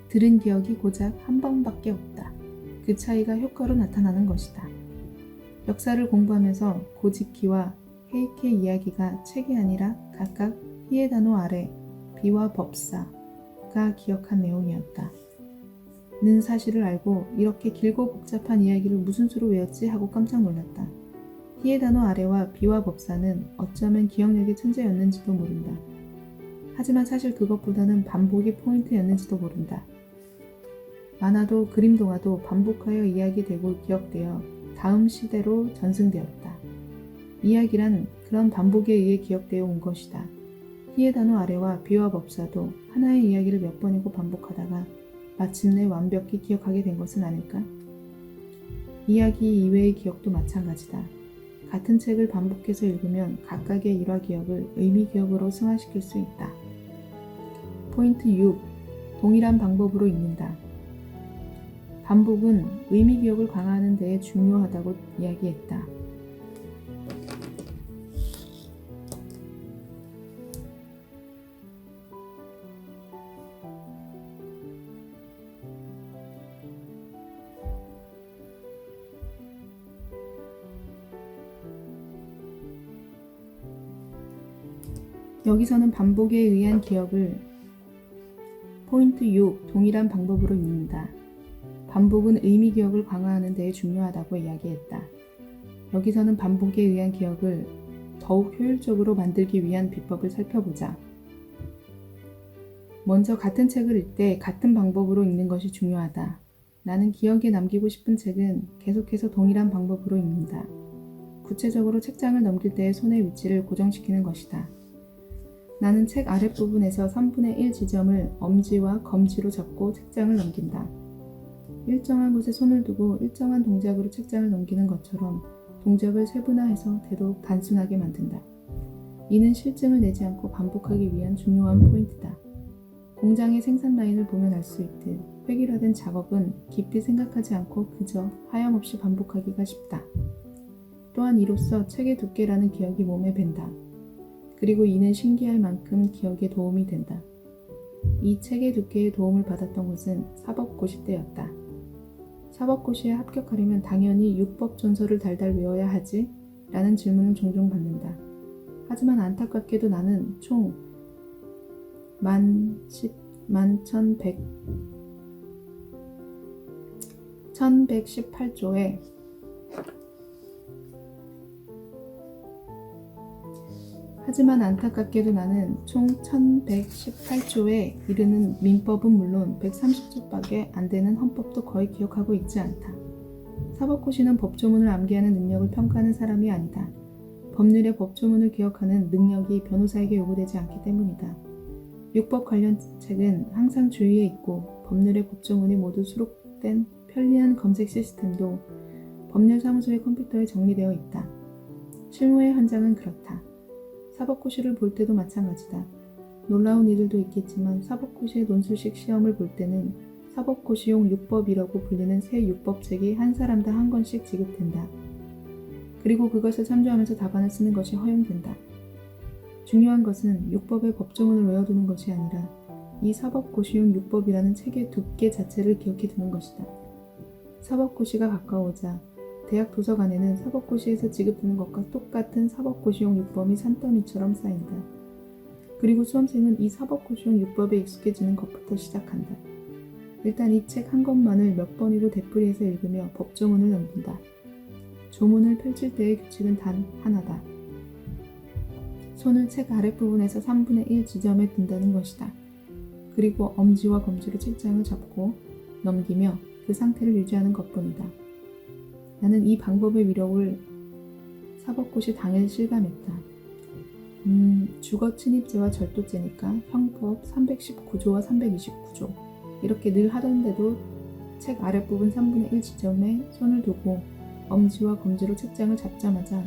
Speaker 1: 들은 기억이 고작 한 번밖에 없다. 그 차이가 효과로 나타나는 것이다. 역사를 공부하면서 고지키와 헤이케 이야기가 책이 아니라 각각 히에 단어 아래 비와 법사가 기억한 내용이었다. 는 사실을 알고 이렇게 길고 복잡한 이야기를 무슨 수로 외웠지 하고 깜짝 놀랐다. 히에 단어 아래와 비와 법사는 어쩌면 기억력의 천재였는지도 모른다. 하지만 사실 그것보다는 반복이 포인트였는지도 모른다. 만화도 그림 동화도 반복하여 이야기되고 기억되어 다음 시대로 전승되었다. 이야기란 그런 반복에 의해 기억되어 온 것이다. 히에 단어 아래와 비와 법사도 하나의 이야기를 몇 번이고 반복하다가 마침내 완벽히 기억하게 된 것은 아닐까? 이야기 이외의 기억도 마찬가지다. 같은 책을 반복해서 읽으면 각각의 일화 기억을 의미 기억으로 승화시킬 수 있다. 포인트 6. 동일한 방법으로 읽는다. 반복은 의미 기억을 강화하는 데에 중요하다고 이야기했다. 여기서는 반복에 의한 기억을 포인트 6. 동일한 방법으로 읽는다. 반복은 의미 기억을 강화하는 데에 중요하다고 이야기했다. 여기서는 반복에 의한 기억을 더욱 효율적으로 만들기 위한 비법을 살펴보자. 먼저 같은 책을 읽을 때 같은 방법으로 읽는 것이 중요하다. 나는 기억에 남기고 싶은 책은 계속해서 동일한 방법으로 읽는다. 구체적으로 책장을 넘길 때의 손의 위치를 고정시키는 것이다. 나는 책 아랫부분에서 3분의 1 지점을 엄지와 검지로 잡고 책장을 넘긴다. 일정한 곳에 손을 두고 일정한 동작으로 책장을 넘기는 것처럼 동작을 세분화해서 되도록 단순하게 만든다. 이는 실증을 내지 않고 반복하기 위한 중요한 포인트다. 공장의 생산 라인을 보면 알 수 있듯 획일화된 작업은 깊이 생각하지 않고 그저 하염없이 반복하기가 쉽다. 또한 이로써 책의 두께라는 기억이 몸에 밴다. 그리고 이는 신기할 만큼 기억에 도움이 된다. 이 책의 두께에 도움을 받았던 것은 사법고시 때였다. 사법고시에 합격하려면 당연히 육법전서를 달달 외워야 하지? 라는 질문을 종종 받는다. 하지만 안타깝게도 나는 총 1118조에 하지만 안타깝게도 나는 총 1118조에 이르는 민법은 물론 130조밖에 안 되는 헌법도 거의 기억하고 있지 않다. 사법고시는 법조문을 암기하는 능력을 평가하는 사람이 아니다. 법률의 법조문을 기억하는 능력이 변호사에게 요구되지 않기 때문이다. 육법 관련 책은 항상 주위에 있고 법률의 법조문이 모두 수록된 편리한 검색 시스템도 법률사무소의 컴퓨터에 정리되어 있다. 실무의 현장은 그렇다. 사법고시를 볼 때도 마찬가지다. 놀라운 이들도 있겠지만 사법고시의 논술식 시험을 볼 때는 사법고시용 육법이라고 불리는 새 육법책이 한 사람당 한 권씩 지급된다. 그리고 그것을 참조하면서 답안을 쓰는 것이 허용된다. 중요한 것은 육법의 법조문을 외워두는 것이 아니라 이 사법고시용 육법이라는 책의 두께 자체를 기억해 두는 것이다. 사법고시가 가까워오자 대학 도서관에는 사법고시에서 지급되는 것과 똑같은 사법고시용 육법이 산더미처럼 쌓인다. 그리고 수험생은 이 사법고시용 육법에 익숙해지는 것부터 시작한다. 일단 이 책 한 권만을 몇 번이고 되풀이해서 읽으며 법조문을 넘긴다. 조문을 펼칠 때의 규칙은 단 하나다. 손을 책 아랫부분에서 3분의 1 지점에 둔다는 것이다. 그리고 엄지와 검지로 책장을 잡고 넘기며 그 상태를 유지하는 것뿐이다. 나는 이 방법의 위력을 사법고시 당일 실감했다. 주거 침입죄와 절도죄니까 형법 319조와 329조. 이렇게 늘 하던데도 책 아랫부분 3분의 1 지점에 손을 두고 엄지와 검지로 책장을 잡자마자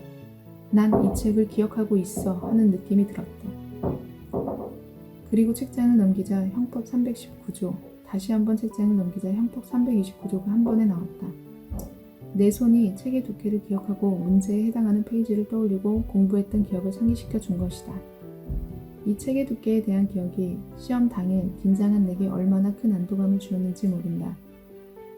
Speaker 1: 난 이 책을 기억하고 있어 하는 느낌이 들었다. 그리고 책장을 넘기자 형법 319조, 다시 한번 책장을 넘기자 형법 329조가 한 번에 나왔다. 내 손이 책의 두께를 기억하고 문제에 해당하는 페이지를 떠올리고 공부했던 기억을 상기시켜 준 것이다. 이 책의 두께에 대한 기억이 시험 당일 긴장한 내게 얼마나 큰 안도감을 주었는지 모른다.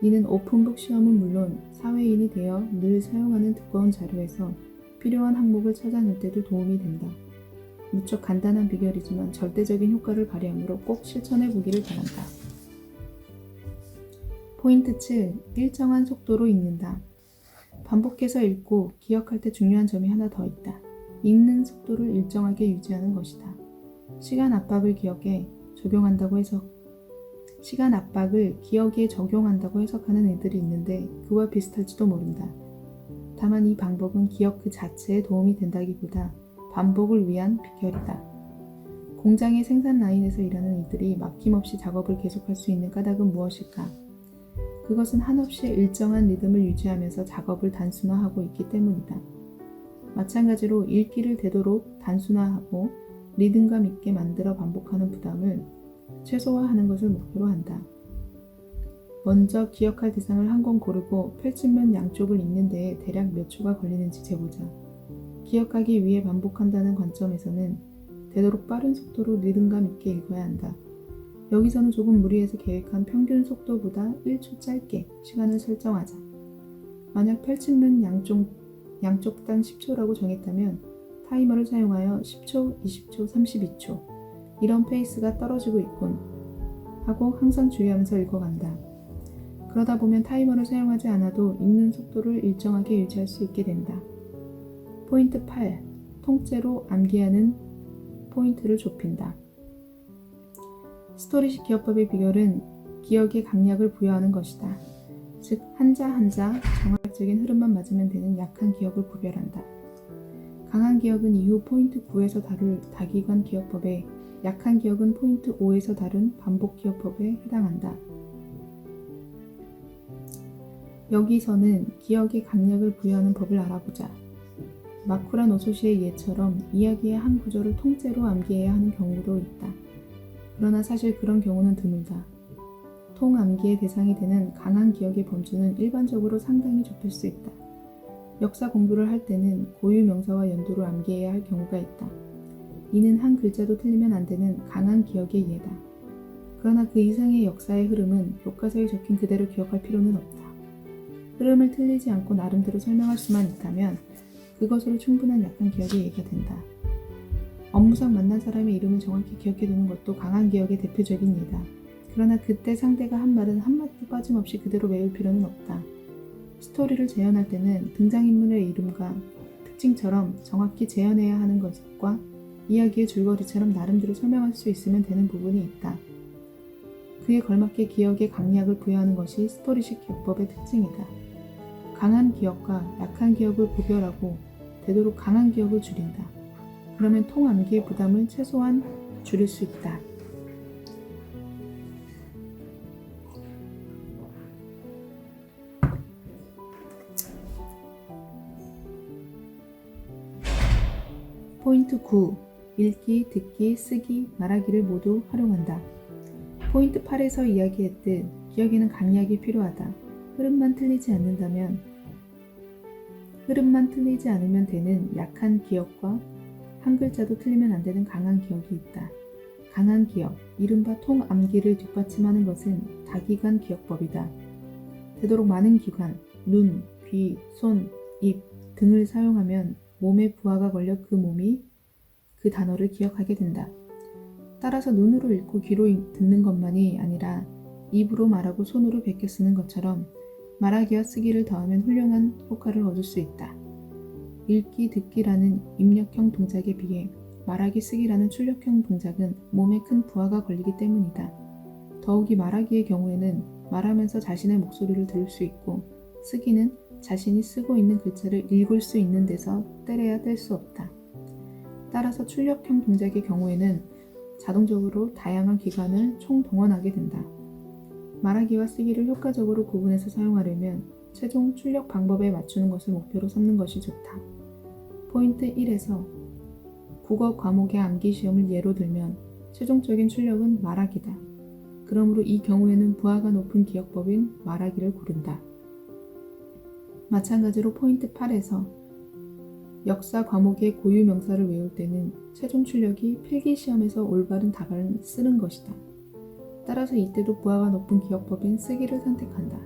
Speaker 1: 이는 오픈북 시험은 물론 사회인이 되어 늘 사용하는 두꺼운 자료에서 필요한 항목을 찾아낼 때도 도움이 된다. 무척 간단한 비결이지만 절대적인 효과를 발휘하므로 꼭 실천해 보기를 바란다. 포인트 7. 일정한 속도로 읽는다. 반복해서 읽고 기억할 때 중요한 점이 하나 더 있다. 읽는 속도를 일정하게 유지하는 것이다. 시간 압박을 기억에 적용한다고 해석하는 애들이 있는데 그와 비슷할지도 모른다. 다만 이 방법은 기억 그 자체에 도움이 된다기보다 반복을 위한 비결이다. 공장의 생산 라인에서 일하는 이들이 막힘없이 작업을 계속할 수 있는 까닭은 무엇일까? 그것은 한없이 일정한 리듬을 유지하면서 작업을 단순화하고 있기 때문이다. 마찬가지로 읽기를 되도록 단순화하고 리듬감 있게 만들어 반복하는 부담을 최소화하는 것을 목표로 한다. 먼저 기억할 대상을 한 권 고르고 펼친면 양쪽을 읽는 데에 대략 몇 초가 걸리는지 재보자. 기억하기 위해 반복한다는 관점에서는 되도록 빠른 속도로 리듬감 있게 읽어야 한다. 여기서는 조금 무리해서 계획한 평균 속도보다 1초 짧게 시간을 설정하자. 만약 펼친면 양쪽당 10초라고 정했다면 타이머를 사용하여 10초, 20초, 32초 이런 페이스가 떨어지고 있군 하고 항상 주의하면서 읽어간다. 그러다 보면 타이머를 사용하지 않아도 읽는 속도를 일정하게 유지할 수 있게 된다. 포인트 8. 통째로 암기하는 포인트를 좁힌다. 스토리식 기억법의 비결은 기억에 강약을 부여하는 것이다. 즉 한자 한자 정확적인 흐름만 맞으면 되는 약한 기억을 구별한다. 강한 기억은 이후 포인트 9에서 다룰 다기관 기억법에, 약한 기억은 포인트 5에서 다룬 반복 기억법에 해당한다. 여기서는 기억에 강약을 부여하는 법을 알아보자. 마쿠라 노소시의 예처럼 이야기의 한 구절을 통째로 암기해야 하는 경우도 있다. 그러나 사실 그런 경우는 드물다. 통암기의 대상이 되는 강한 기억의 범주는 일반적으로 상당히 좁힐 수 있다. 역사 공부를 할 때는 고유 명사와 연도로 암기해야 할 경우가 있다. 이는 한 글자도 틀리면 안 되는 강한 기억의 예다. 그러나 그 이상의 역사의 흐름은 교과서에 적힌 그대로 기억할 필요는 없다. 흐름을 틀리지 않고 나름대로 설명할 수만 있다면 그것으로 충분한 약한 기억의 예가 된다. 업무상 만난 사람의 이름을 정확히 기억해두는 것도 강한 기억의 대표적인 예다. 그러나 그때 상대가 한 말은 한마디도 빠짐없이 그대로 외울 필요는 없다. 스토리를 재현할 때는 등장인물의 이름과 특징처럼 정확히 재현해야 하는 것과 이야기의 줄거리처럼 나름대로 설명할 수 있으면 되는 부분이 있다. 그에 걸맞게 기억에 강약을 부여하는 것이 스토리식 기억법의 특징이다. 강한 기억과 약한 기억을 구별하고 되도록 강한 기억을 줄인다. 그러면 통암기의 부담을 최소한 줄일 수 있다. 포인트 9. 읽기, 듣기, 쓰기, 말하기를 모두 활용한다. 포인트 8에서 이야기했듯 기억에는 강약이 필요하다. 흐름만 틀리지 않으면 되는 약한 기억과 한 글자도 틀리면 안 되는 강한 기억이 있다. 강한 기억, 이른바 통암기를 뒷받침하는 것은 다기관 기억법이다. 되도록 많은 기관, 눈, 귀, 손, 입 등을 사용하면 몸에 부하가 걸려 그 몸이 그 단어를 기억하게 된다. 따라서 눈으로 읽고 귀로 듣는 것만이 아니라 입으로 말하고 손으로 베껴 쓰는 것처럼 말하기와 쓰기를 더하면 훌륭한 효과를 얻을 수 있다. 읽기, 듣기라는 입력형 동작에 비해 말하기, 쓰기라는 출력형 동작은 몸에 큰 부하가 걸리기 때문이다. 더욱이 말하기의 경우에는 말하면서 자신의 목소리를 들을 수 있고 쓰기는 자신이 쓰고 있는 글자를 읽을 수 있는 데서 때려야 뗄 수 없다. 따라서 출력형 동작의 경우에는 자동적으로 다양한 기관을 총동원하게 된다. 말하기와 쓰기를 효과적으로 구분해서 사용하려면 최종 출력 방법에 맞추는 것을 목표로 삼는 것이 좋다. 포인트 1에서 국어 과목의 암기 시험을 예로 들면 최종적인 출력은 말하기다. 그러므로 이 경우에는 부하가 높은 기억법인 말하기를 고른다. 마찬가지로 포인트 8에서 역사 과목의 고유 명사를 외울 때는 최종 출력이 필기시험에서 올바른 답안을 쓰는 것이다. 따라서 이때도 부하가 높은 기억법인 쓰기를 선택한다.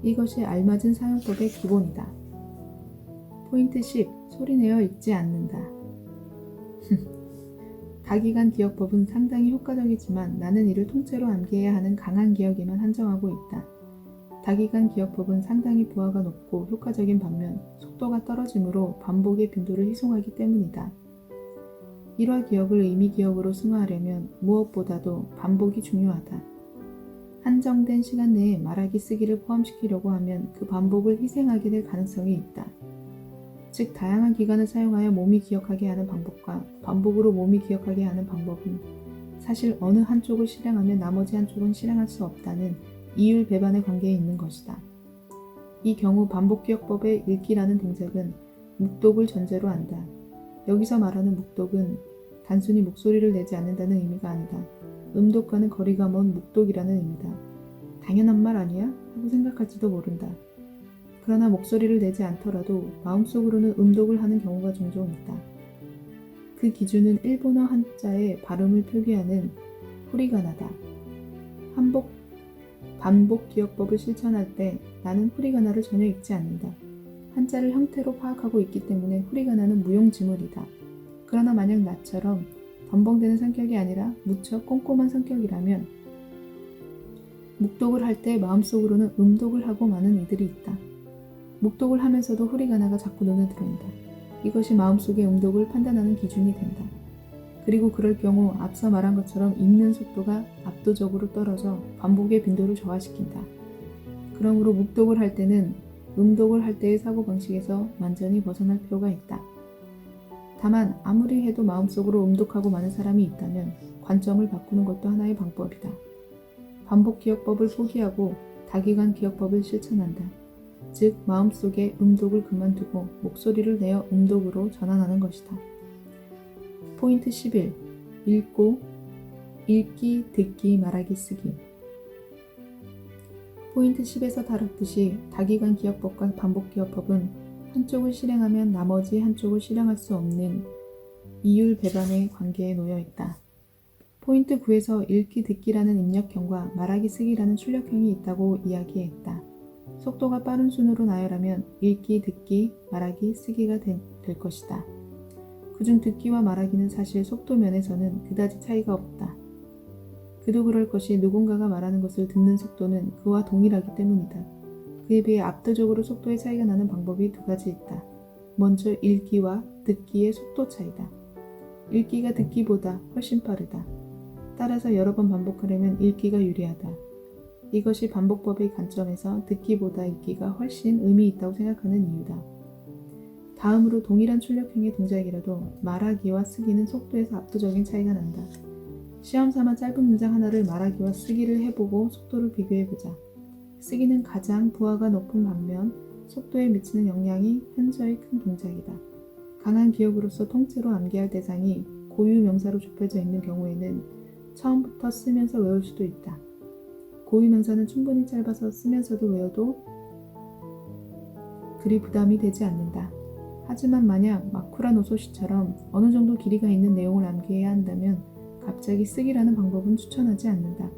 Speaker 1: 이것이 알맞은 사용법의 기본이다. 포인트 10. 소리내어 읽지 않는다. 다기간 기억법은 상당히 효과적이지만 나는 이를 통째로 암기해야 하는 강한 기억에만 한정하고 있다. 다기간 기억법은 상당히 부하가 높고 효과적인 반면 속도가 떨어지므로 반복의 빈도를 희송하기 때문이다. 일화 기억을 의미 기억으로 승화하려면 무엇보다도 반복이 중요하다. 한정된 시간 내에 말하기 쓰기를 포함시키려고 하면 그 반복을 희생하게 될 가능성이 있다. 즉 다양한 기간을 사용하여 몸이 기억하게 하는 방법과 반복으로 몸이 기억하게 하는 방법은 사실 어느 한쪽을 실행하면 나머지 한쪽은 실행할 수 없다는 이율 배반의 관계에 있는 것이다. 이 경우 반복기억법의 읽기라는 동작은 묵독을 전제로 한다. 여기서 말하는 묵독은 단순히 목소리를 내지 않는다는 의미가 아니다. 음독과는 거리가 먼 묵독이라는 의미다. 당연한 말 아니야? 하고 생각할지도 모른다. 그러나 목소리를 내지 않더라도 마음속으로는 음독을 하는 경우가 종종 있다. 그 기준은 일본어 한자의 발음을 표기하는 후리가나다. 반복 기억법을 실천할 때 나는 후리가나를 전혀 읽지 않는다. 한자를 형태로 파악하고 있기 때문에 후리가나는 무용지물이다. 그러나 만약 나처럼 덤벙대는 성격이 아니라 무척 꼼꼼한 성격이라면 묵독을 할 때 마음속으로는 음독을 하고 마는 이들이 있다. 묵독을 하면서도 후리가나가 자꾸 눈에 들어온다. 이것이 마음속의 음독을 판단하는 기준이 된다. 그리고 그럴 경우 앞서 말한 것처럼 읽는 속도가 압도적으로 떨어져 반복의 빈도를 저하시킨다. 그러므로 묵독을 할 때는 음독을 할 때의 사고방식에서 완전히 벗어날 필요가 있다. 다만 아무리 해도 마음속으로 음독하고 마는 사람이 있다면 관점을 바꾸는 것도 하나의 방법이다. 반복 기억법을 포기하고 다기간 기억법을 실천한다. 즉 마음속에 음독을 그만두고 목소리를 내어 음독으로 전환하는 것이다. 포인트 11. 읽고, 읽기, 듣기, 말하기, 쓰기. 포인트 10에서 다뤘듯이 다기간 기억법과 반복 기억법은 한쪽을 실행하면 나머지 한쪽을 실행할 수 없는 이율 배반의 관계에 놓여 있다. 포인트 9에서 읽기, 듣기라는 입력형과 말하기, 쓰기라는 출력형이 있다고 이야기했다. 속도가 빠른 순으로 나열하면 읽기, 듣기, 말하기, 쓰기가 될 것이다. 그중 듣기와 말하기는 사실 속도 면에서는 그다지 차이가 없다. 그도 그럴 것이 누군가가 말하는 것을 듣는 속도는 그와 동일하기 때문이다. 그에 비해 압도적으로 속도의 차이가 나는 방법이 두 가지 있다. 먼저 읽기와 듣기의 속도 차이다. 읽기가 듣기보다 훨씬 빠르다. 따라서 여러 번 반복하려면 읽기가 유리하다. 이것이 반복법의 관점에서 듣기보다 읽기가 훨씬 의미 있다고 생각하는 이유다. 다음으로 동일한 출력형의 동작이라도 말하기와 쓰기는 속도에서 압도적인 차이가 난다. 시험삼아 짧은 문장 하나를 말하기와 쓰기를 해보고 속도를 비교해보자. 쓰기는 가장 부하가 높은 반면 속도에 미치는 영향이 현저히 큰 동작이다. 강한 기억으로서 통째로 암기할 대상이 고유 명사로 좁혀져 있는 경우에는 처음부터 쓰면서 외울 수도 있다. 고유 명사는 충분히 짧아서 쓰면서도 외워도 그리 부담이 되지 않는다. 하지만 만약 마쿠라 노소시처럼 어느 정도 길이가 있는 내용을 암기해야 한다면 갑자기 쓰기라는 방법은 추천하지 않는다.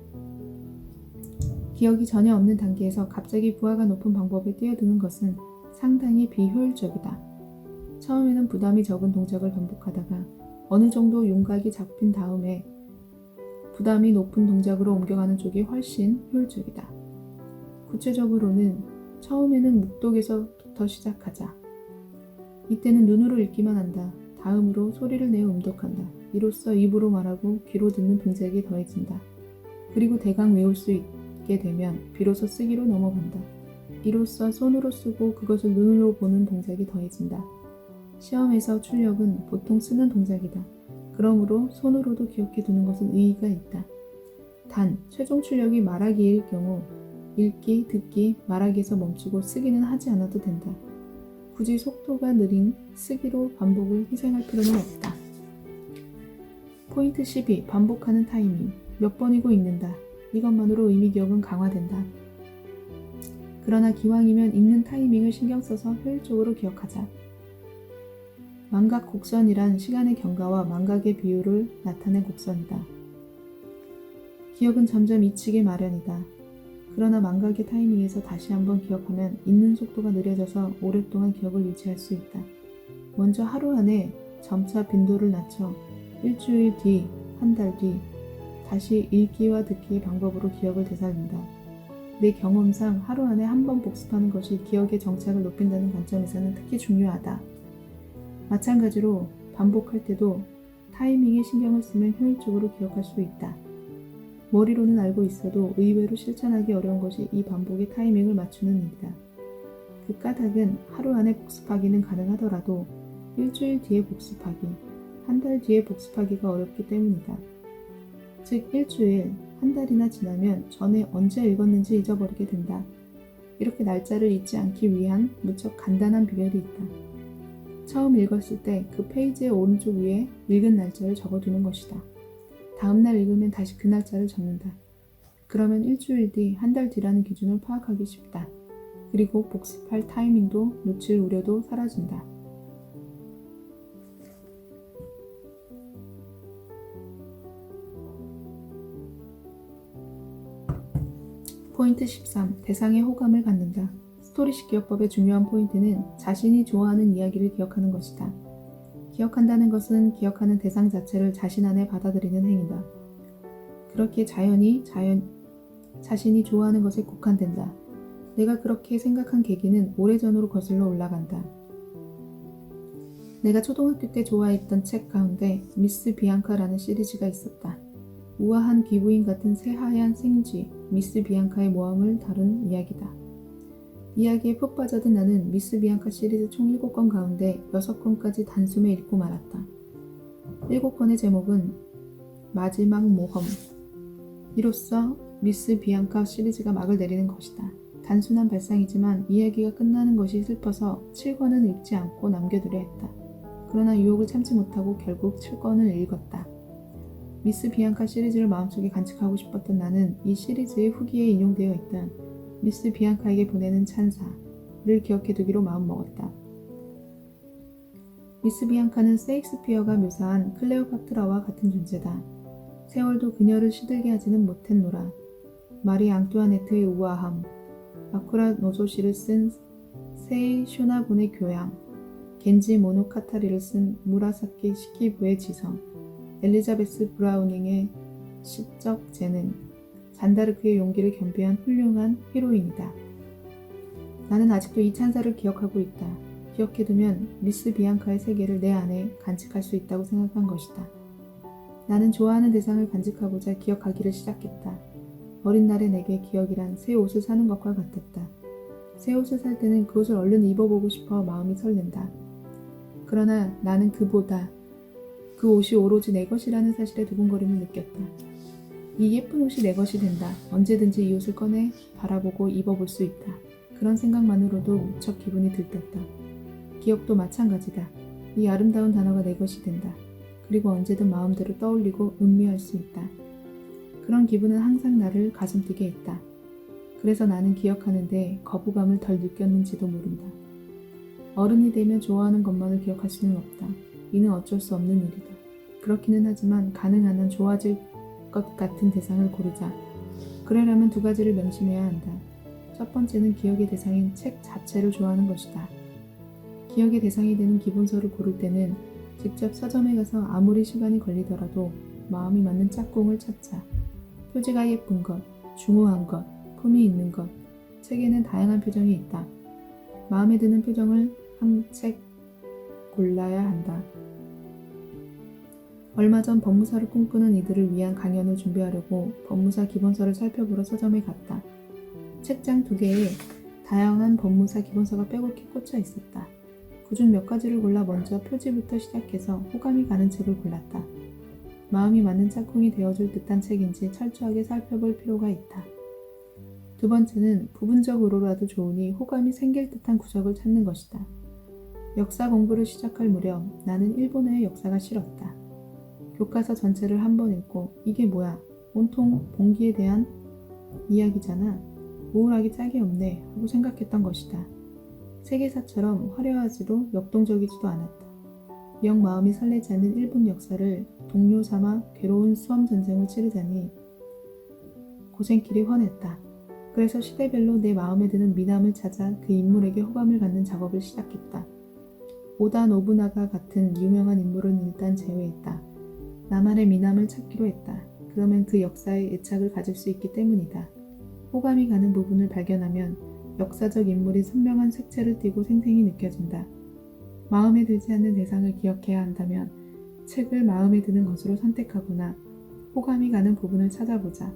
Speaker 1: 기억이 전혀 없는 단계에서 갑자기 부하가 높은 방법에 뛰어드는 것은 상당히 비효율적이다. 처음에는 부담이 적은 동작을 반복하다가 어느 정도 윤곽이 잡힌 다음에 부담이 높은 동작으로 옮겨가는 쪽이 훨씬 효율적이다. 구체적으로는 처음에는 묵독에서부터 시작하자. 이때는 눈으로 읽기만 한다. 다음으로 소리를 내어 음독한다. 이로써 입으로 말하고 귀로 듣는 동작이 더해진다. 그리고 대강 외울 수 있게 되면 비로소 쓰기로 넘어간다. 이로써 손으로 쓰고 그것을 눈으로 보는 동작이 더해진다. 시험에서 출력은 보통 쓰는 동작이다. 그러므로 손으로도 기억해 두는 것은 의의가 있다. 단, 최종 출력이 말하기일 경우 읽기, 듣기, 말하기에서 멈추고 쓰기는 하지 않아도 된다. 굳이 속도가 느린 쓰기로 반복을 희생할 필요는 없다. 포인트 12. 반복하는 타이밍. 몇 번이고 읽는다. 이것만으로 의미 기억은 강화된다. 그러나 기왕이면 읽는 타이밍을 신경 써서 효율적으로 기억하자. 망각 곡선이란 시간의 경과와 망각의 비율을 나타낸 곡선이다. 기억은 점점 잊히기 마련이다. 그러나 망각의 타이밍에서 다시 한번 기억하면 읽는 속도가 느려져서 오랫동안 기억을 유지할 수 있다. 먼저 하루 안에 점차 빈도를 낮춰 일주일 뒤, 한 달 뒤, 다시 읽기와 듣기의 방법으로 기억을 되살린다. 내 경험상 하루 안에 한 번 복습하는 것이 기억의 정착을 높인다는 관점에서는 특히 중요하다. 마찬가지로 반복할 때도 타이밍에 신경을 쓰면 효율적으로 기억할 수 있다. 머리로는 알고 있어도 의외로 실천하기 어려운 것이 이 반복의 타이밍을 맞추는 일이다. 그 까닭은 하루 안에 복습하기는 가능하더라도 일주일 뒤에 복습하기, 한 달 뒤에 복습하기가 어렵기 때문이다. 즉 일주일, 한 달이나 지나면 전에 언제 읽었는지 잊어버리게 된다. 이렇게 날짜를 잊지 않기 위한 무척 간단한 비결이 있다. 처음 읽었을 때 그 페이지의 오른쪽 위에 읽은 날짜를 적어두는 것이다. 다음날 읽으면 다시 그 날짜를 적는다. 그러면 일주일 뒤, 한 달 뒤라는 기준을 파악하기 쉽다. 그리고 복습할 타이밍도 놓칠 우려도 사라진다. 포인트 13. 대상의 호감을 갖는다. 스토리식 기억법의 중요한 포인트는 자신이 좋아하는 이야기를 기억하는 것이다. 기억한다는 것은 기억하는 대상 자체를 자신 안에 받아들이는 행위다. 그렇게 자신이 좋아하는 것에 국한된다. 내가 그렇게 생각한 계기는 오래전으로 거슬러 올라간다. 내가 초등학교 때 좋아했던 책 가운데 미스 비앙카라는 시리즈가 있었다. 우아한 귀부인 같은 새하얀 생쥐 미스 비앙카의 모험을 다룬 이야기다. 이야기에 푹 빠져든 나는 미스 비앙카 시리즈 총 7권 가운데 6권까지 단숨에 읽고 말았다. 7권의 제목은 마지막 모험. 이로써 미스 비앙카 시리즈가 막을 내리는 것이다. 단순한 발상이지만 이야기가 끝나는 것이 슬퍼서 7권은 읽지 않고 남겨두려 했다. 그러나 유혹을 참지 못하고 결국 7권을 읽었다. 미스 비앙카 시리즈를 마음속에 간직하고 싶었던 나는 이 시리즈의 후기에 인용되어 있던 미스 비앙카에게 보내는 찬사를 기억해두기로 마음먹었다. 미스 비앙카는 세익스피어가 묘사한 클레오파트라와 같은 존재다. 세월도 그녀를 시들게 하지는 못했노라. 마리 앙뚜아네트의 우아함, 마쿠라 노조시를 쓴 세이 쇼나군의 교양, 겐지 모노카타리를 쓴 무라사키 시키부의 지성, 엘리자베스 브라우닝의 시적 재능, 잔다르크의 용기를 겸비한 훌륭한 히로인이다. 나는 아직도 이 찬사를 기억하고 있다. 기억해두면 미스 비앙카의 세계를 내 안에 간직할 수 있다고 생각한 것이다. 나는 좋아하는 대상을 간직하고자 기억하기를 시작했다. 어린 날의 내게 기억이란 새 옷을 사는 것과 같았다. 새 옷을 살 때는 그 옷을 얼른 입어보고 싶어 마음이 설렌다. 그러나 나는 그보다 그 옷이 오로지 내 것이라는 사실에 두근거림을 느꼈다. 이 예쁜 옷이 내 것이 된다. 언제든지 이 옷을 꺼내 바라보고 입어볼 수 있다. 그런 생각만으로도 무척 기분이 들떴다. 기억도 마찬가지다. 이 아름다운 단어가 내 것이 된다. 그리고 언제든 마음대로 떠올리고 음미할 수 있다. 그런 기분은 항상 나를 가슴 뛰게 했다. 그래서 나는 기억하는데 거부감을 덜 느꼈는지도 모른다. 어른이 되면 좋아하는 것만을 기억할 수는 없다. 이는 어쩔 수 없는 일이다. 그렇기는 하지만 가능한 한 좋아질 것 같은 대상을 고르자. 그러려면 2가지를 명심해야 한다. 첫 번째는 기억의 대상인 책 자체를 좋아하는 것이다. 기억의 대상이 되는 기본서를 고를 때는 직접 서점에 가서 아무리 시간이 걸리더라도 마음이 맞는 짝꿍을 찾자. 표지가 예쁜 것, 중후한 것, 품이 있는 것, 책에는 다양한 표정이 있다. 마음에 드는 표정을 한 책 골라야 한다. 얼마 전 법무사를 꿈꾸는 이들을 위한 강연을 준비하려고 법무사 기본서를 살펴보러 서점에 갔다. 책장 2개에 다양한 법무사 기본서가 빼곡히 꽂혀 있었다. 그중 몇 가지를 골라 먼저 표지부터 시작해서 호감이 가는 책을 골랐다. 마음이 맞는 짝꿍이 되어줄 듯한 책인지 철저하게 살펴볼 필요가 있다. 두 번째는 부분적으로라도 좋으니 호감이 생길 듯한 구석을 찾는 것이다. 역사 공부를 시작할 무렵 나는 일본어의 역사가 싫었다. 교과서 전체를 한 번 읽고 이게 뭐야? 온통 봉기에 대한 이야기잖아. 우울하기 짝이 없네 하고 생각했던 것이다. 세계사처럼 화려하지도 역동적이지도 않았다. 영 마음이 설레지 않는 일본 역사를 동료 삼아 괴로운 수험 전쟁을 치르자니 고생길이 훤했다. 그래서 시대별로 내 마음에 드는 미남을 찾아 그 인물에게 호감을 갖는 작업을 시작했다. 오다 노부나가 같은 유명한 인물은 일단 제외했다. 나만의 미남을 찾기로 했다. 그러면 그 역사에 애착을 가질 수 있기 때문이다. 호감이 가는 부분을 발견하면 역사적 인물이 선명한 색채를 띠고 생생히 느껴진다. 마음에 들지 않는 대상을 기억해야 한다면 책을 마음에 드는 것으로 선택하거나 호감이 가는 부분을 찾아보자.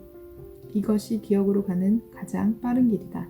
Speaker 1: 이것이 기억으로 가는 가장 빠른 길이다.